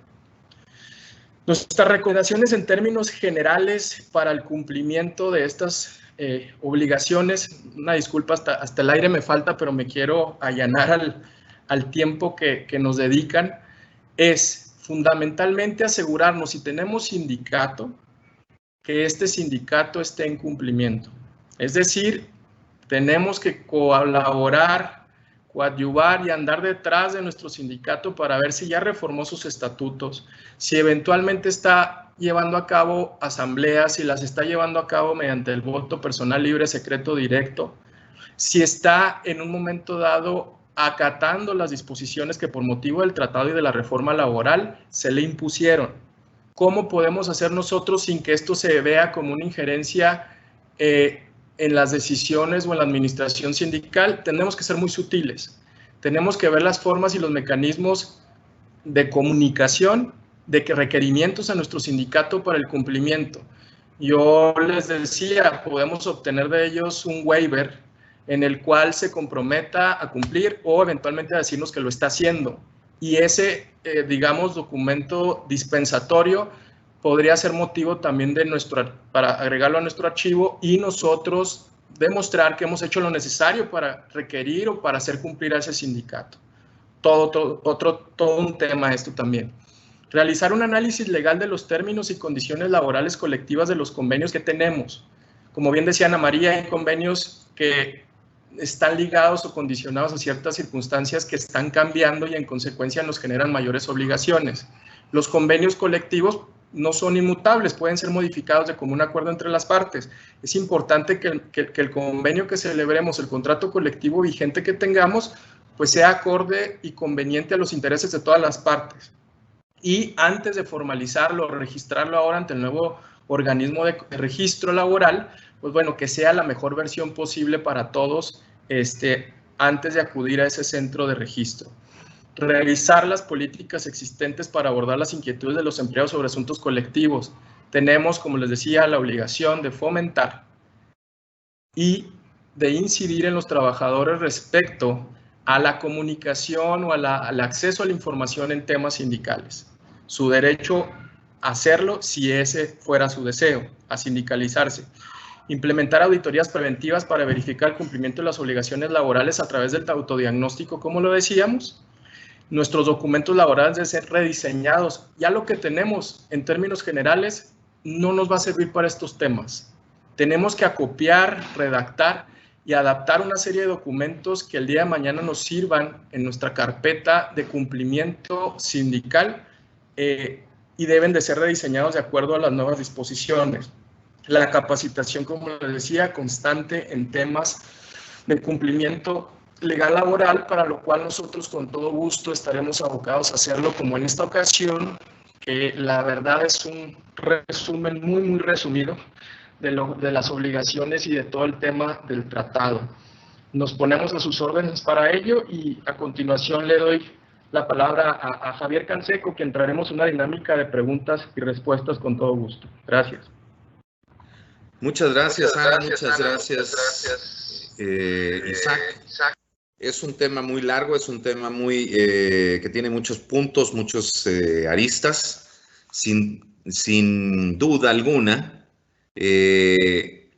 Nuestras recomendaciones en términos generales para el cumplimiento de estas obligaciones, una disculpa, hasta el aire me falta, pero me quiero allanar al tiempo que nos dedican, es fundamentalmente asegurarnos, si tenemos sindicato, que este sindicato esté en cumplimiento. Es decir, tenemos que colaborar, coadyuvar y andar detrás de nuestro sindicato para ver si ya reformó sus estatutos, si eventualmente está llevando a cabo asambleas, si las está llevando a cabo mediante el voto personal libre, secreto, directo, si está en un momento dado acatando las disposiciones que por motivo del tratado y de la reforma laboral se le impusieron. ¿Cómo podemos hacer nosotros sin que esto se vea como una injerencia en las decisiones o en la administración sindical? Tenemos que ser muy sutiles. Tenemos que ver las formas y los mecanismos de comunicación, de requerimientos a nuestro sindicato para el cumplimiento. Yo les decía, podemos obtener de ellos un waiver en el cual se comprometa a cumplir o eventualmente a decirnos que lo está haciendo. Y ese, digamos, documento dispensatorio podría ser motivo también para agregarlo a nuestro archivo y nosotros demostrar que hemos hecho lo necesario para requerir o para hacer cumplir a ese sindicato. Todo un tema esto también. Realizar un análisis legal de los términos y condiciones laborales colectivas de los convenios que tenemos. Como bien decía Ana María, hay convenios que están ligados o condicionados a ciertas circunstancias que están cambiando y en consecuencia nos generan mayores obligaciones. Los convenios colectivos no son inmutables, pueden ser modificados de común acuerdo entre las partes. Es importante que el convenio que celebremos, el contrato colectivo vigente que tengamos, pues sea acorde y conveniente a los intereses de todas las partes. Y antes de formalizarlo o registrarlo ahora ante el nuevo organismo de registro laboral, pues bueno, que sea la mejor versión posible para todos antes de acudir a ese centro de registro. Revisar las políticas existentes para abordar las inquietudes de los empleados sobre asuntos colectivos. Tenemos, como les decía, la obligación de fomentar y de incidir en los trabajadores respecto a la comunicación o al acceso a la información en temas sindicales. Su derecho a hacerlo si ese fuera su deseo, a sindicalizarse. Implementar auditorías preventivas para verificar el cumplimiento de las obligaciones laborales a través del autodiagnóstico, como lo decíamos. Nuestros documentos laborales deben ser rediseñados. Ya lo que tenemos en términos generales no nos va a servir para estos temas. Tenemos que acopiar, redactar y adaptar una serie de documentos que el día de mañana nos sirvan en nuestra carpeta de cumplimiento sindical y deben de ser rediseñados de acuerdo a las nuevas disposiciones. La capacitación, como les decía, constante en temas de cumplimiento legal laboral, para lo cual nosotros con todo gusto estaremos abocados a hacerlo, como en esta ocasión, que la verdad es un resumen muy resumido de las obligaciones y de todo el tema del tratado. Nos ponemos a sus órdenes para ello y a continuación le doy la palabra a Javier Canseco, que entraremos en una dinámica de preguntas y respuestas con todo gusto. Gracias. Muchas gracias, Ana. Muchas gracias, Isaac. Es un tema muy largo, es un tema que tiene muchos puntos, muchos aristas. Sin duda alguna, el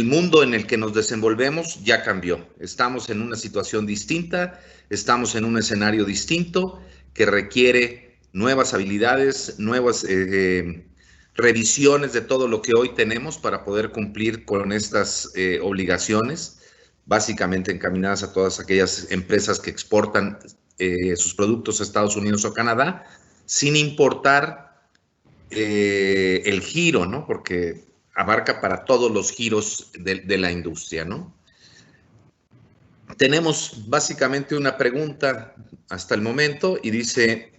mundo en el que nos desenvolvemos ya cambió. Estamos en una situación distinta, estamos en un escenario distinto que requiere nuevas habilidades, nuevas revisiones de todo lo que hoy tenemos para poder cumplir con estas obligaciones, básicamente encaminadas a todas aquellas empresas que exportan sus productos a Estados Unidos o Canadá, sin importar el giro, ¿no? Porque abarca para todos los giros de la industria, ¿no? Tenemos básicamente una pregunta hasta el momento y dice,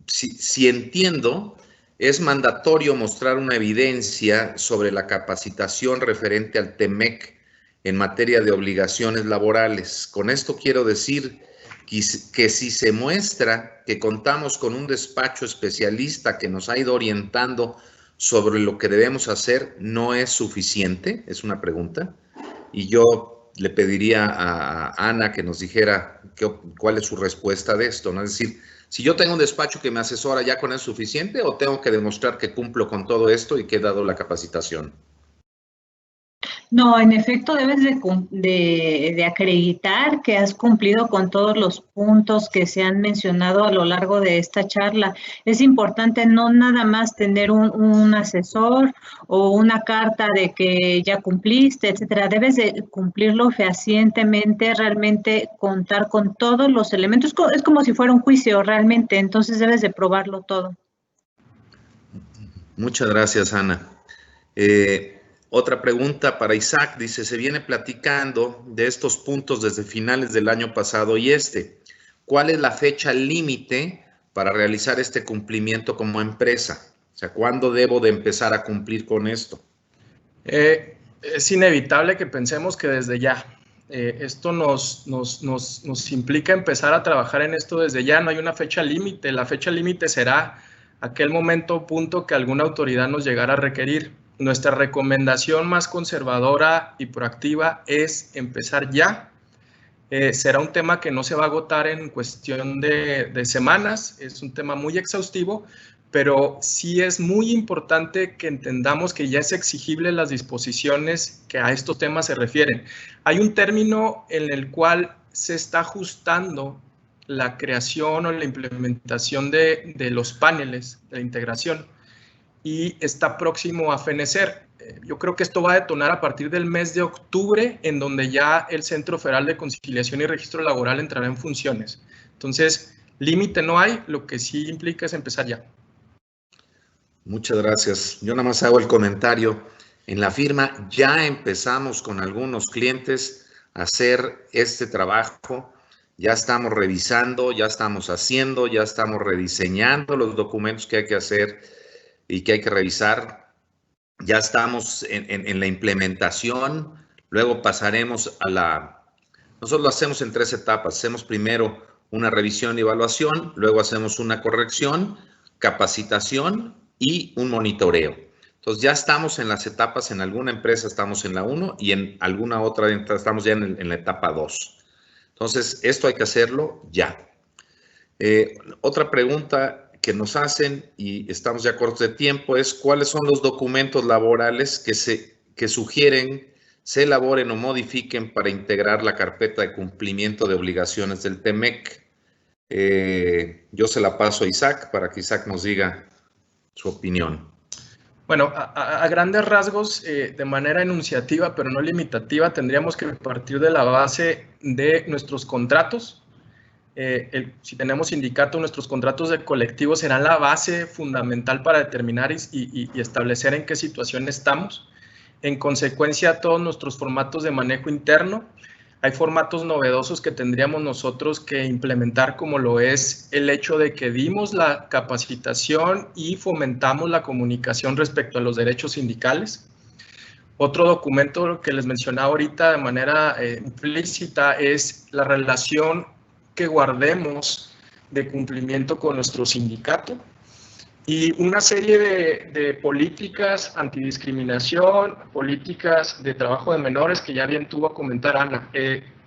si entiendo, ¿es mandatorio mostrar una evidencia sobre la capacitación referente al TEMEC en materia de obligaciones laborales? Con esto quiero decir que si se muestra que contamos con un despacho especialista que nos ha ido orientando sobre lo que debemos hacer, ¿no es suficiente? Es una pregunta. Y yo le pediría a Ana que nos dijera cuál es su respuesta de esto, ¿no? Es decir, si yo tengo un despacho que me asesora, ¿ya con eso es suficiente o tengo que demostrar que cumplo con todo esto y que he dado la capacitación? No, en efecto debes de acreditar que has cumplido con todos los puntos que se han mencionado a lo largo de esta charla. Es importante no nada más tener un asesor o una carta de que ya cumpliste, etcétera. Debes de cumplirlo fehacientemente, realmente contar con todos los elementos. Es como si fuera un juicio realmente, entonces debes de probarlo todo. Muchas gracias, Ana. Otra pregunta para Isaac, dice, se viene platicando de estos puntos desde finales del año pasado y ¿cuál es la fecha límite para realizar este cumplimiento como empresa? O sea, ¿cuándo debo de empezar a cumplir con esto? Es inevitable que pensemos que desde ya. Esto nos implica empezar a trabajar en esto desde ya, no hay una fecha límite. La fecha límite será aquel momento o punto que alguna autoridad nos llegara a requerir. Nuestra recomendación más conservadora y proactiva es empezar ya. Será un tema que no se va a agotar en cuestión de semanas, es un tema muy exhaustivo, pero sí es muy importante que entendamos que ya es exigible las disposiciones que a estos temas se refieren. Hay un término en el cual se está ajustando la creación o la implementación de los paneles de integración y está próximo a fenecer. yo creo que esto va a detonar a partir del mes de octubre, en donde ya el Centro Federal de Conciliación y Registro Laboral entrará en funciones. Entonces, límite no hay, lo que sí implica es empezar ya. Muchas gracias. Yo nada más hago el comentario. En la firma ya empezamos con algunos clientes a hacer este trabajo. Ya estamos revisando, ya estamos haciendo, ya estamos rediseñando los documentos que hay que hacer y que hay que revisar. Ya estamos en la implementación. Luego pasaremos a la... Nosotros lo hacemos en 3 etapas. Hacemos primero una revisión y evaluación, luego hacemos una corrección, capacitación y un monitoreo. Entonces ya estamos en las etapas, en alguna empresa estamos en la 1 y en alguna otra estamos ya en la etapa 2. Entonces esto hay que hacerlo ya. Otra pregunta que nos hacen, y estamos ya cortos de tiempo, es ¿cuáles son los documentos laborales que sugieren se elaboren o modifiquen para integrar la carpeta de cumplimiento de obligaciones del TEMEC? Yo se la paso a Isaac para que Isaac nos diga su opinión. Bueno, a grandes rasgos, de manera enunciativa, pero no limitativa, tendríamos que partir de la base de nuestros contratos. Si tenemos sindicato, nuestros contratos de colectivos serán la base fundamental para determinar y establecer en qué situación estamos. En consecuencia, todos nuestros formatos de manejo interno. Hay formatos novedosos que tendríamos nosotros que implementar, como lo es el hecho de que dimos la capacitación y fomentamos la comunicación respecto a los derechos sindicales. Otro documento que les mencionaba ahorita de manera implícita es la relación que guardemos de cumplimiento con nuestro sindicato. Y una serie de políticas antidiscriminación, políticas de trabajo de menores, que ya bien tuvo a comentar Ana.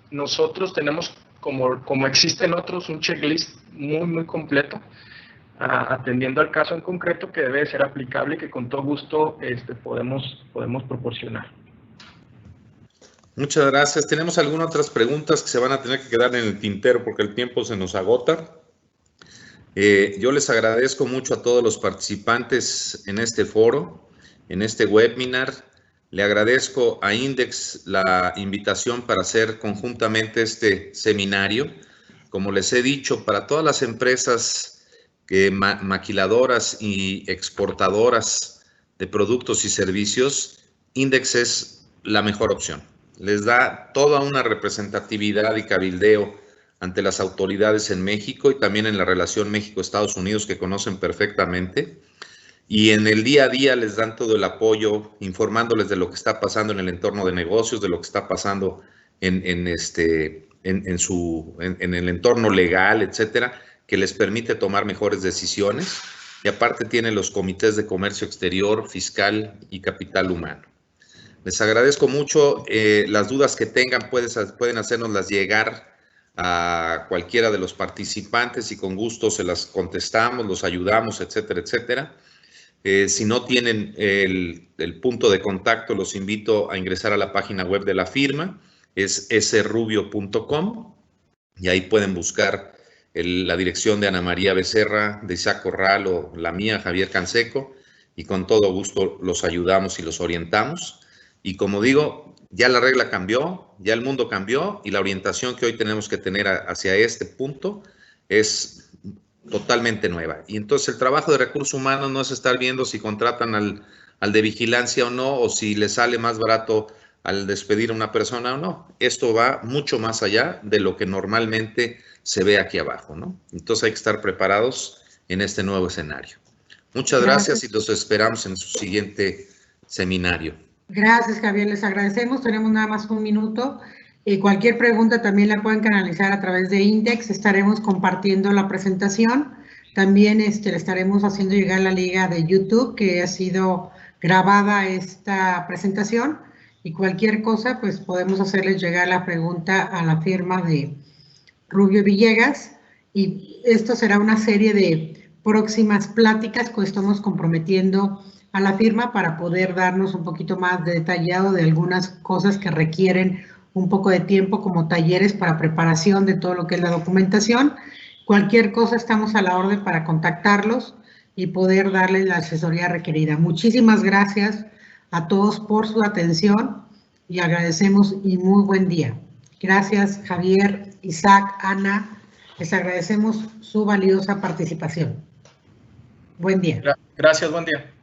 Nosotros tenemos, como existen otros, un checklist muy completo, atendiendo al caso en concreto, que debe ser aplicable y que con todo gusto podemos proporcionar. Muchas gracias. Tenemos algunas otras preguntas que se van a tener que quedar en el tintero porque el tiempo se nos agota. Yo les agradezco mucho a todos los participantes en este foro, en este webinar. Le agradezco a INDEX la invitación para hacer conjuntamente este seminario. Como les he dicho, para todas las empresas maquiladoras y exportadoras de productos y servicios, INDEX es la mejor opción. Les da toda una representatividad y cabildeo ante las autoridades en México y también en la relación México-Estados Unidos, que conocen perfectamente. Y en el día a día les dan todo el apoyo, informándoles de lo que está pasando en el entorno de negocios, de lo que está pasando en el entorno legal, etcétera, que les permite tomar mejores decisiones. Y aparte tienen los comités de comercio exterior, fiscal y capital humano. Les agradezco mucho. Las dudas que tengan pueden hacérnoslas llegar a cualquiera de los participantes y con gusto se las contestamos, los ayudamos, etcétera, etcétera. Si no tienen el punto de contacto, los invito a ingresar a la página web de la firma, es srubio.com, y ahí pueden buscar la dirección de Ana María Becerra, de Isaac Corral o la mía, Javier Canseco, y con todo gusto los ayudamos y los orientamos. Y como digo, ya la regla cambió, ya el mundo cambió y la orientación que hoy tenemos que tener hacia este punto es totalmente nueva. Y entonces el trabajo de recursos humanos no es estar viendo si contratan al de vigilancia o no, o si le sale más barato al despedir a una persona o no. Esto va mucho más allá de lo que normalmente se ve aquí abajo, ¿no? Entonces hay que estar preparados en este nuevo escenario. Muchas gracias y los esperamos en su siguiente seminario. Gracias, Javier. Les agradecemos. Tenemos nada más un minuto. Cualquier pregunta también la pueden canalizar a través de INDEX. Estaremos compartiendo la presentación. También le estaremos haciendo llegar la liga de YouTube, que ha sido grabada esta presentación. Y cualquier cosa, pues podemos hacerles llegar la pregunta a la firma de Rubio Villegas. Y esto será una serie de próximas pláticas que estamos comprometiendo a la firma para poder darnos un poquito más detallado de algunas cosas que requieren un poco de tiempo, como talleres para preparación de todo lo que es la documentación. Cualquier cosa estamos a la orden para contactarlos y poder darles la asesoría requerida. Muchísimas gracias a todos por su atención y agradecemos y muy buen día. Gracias, Javier, Isaac, Ana. Les agradecemos su valiosa participación. Buen día. Gracias, buen día.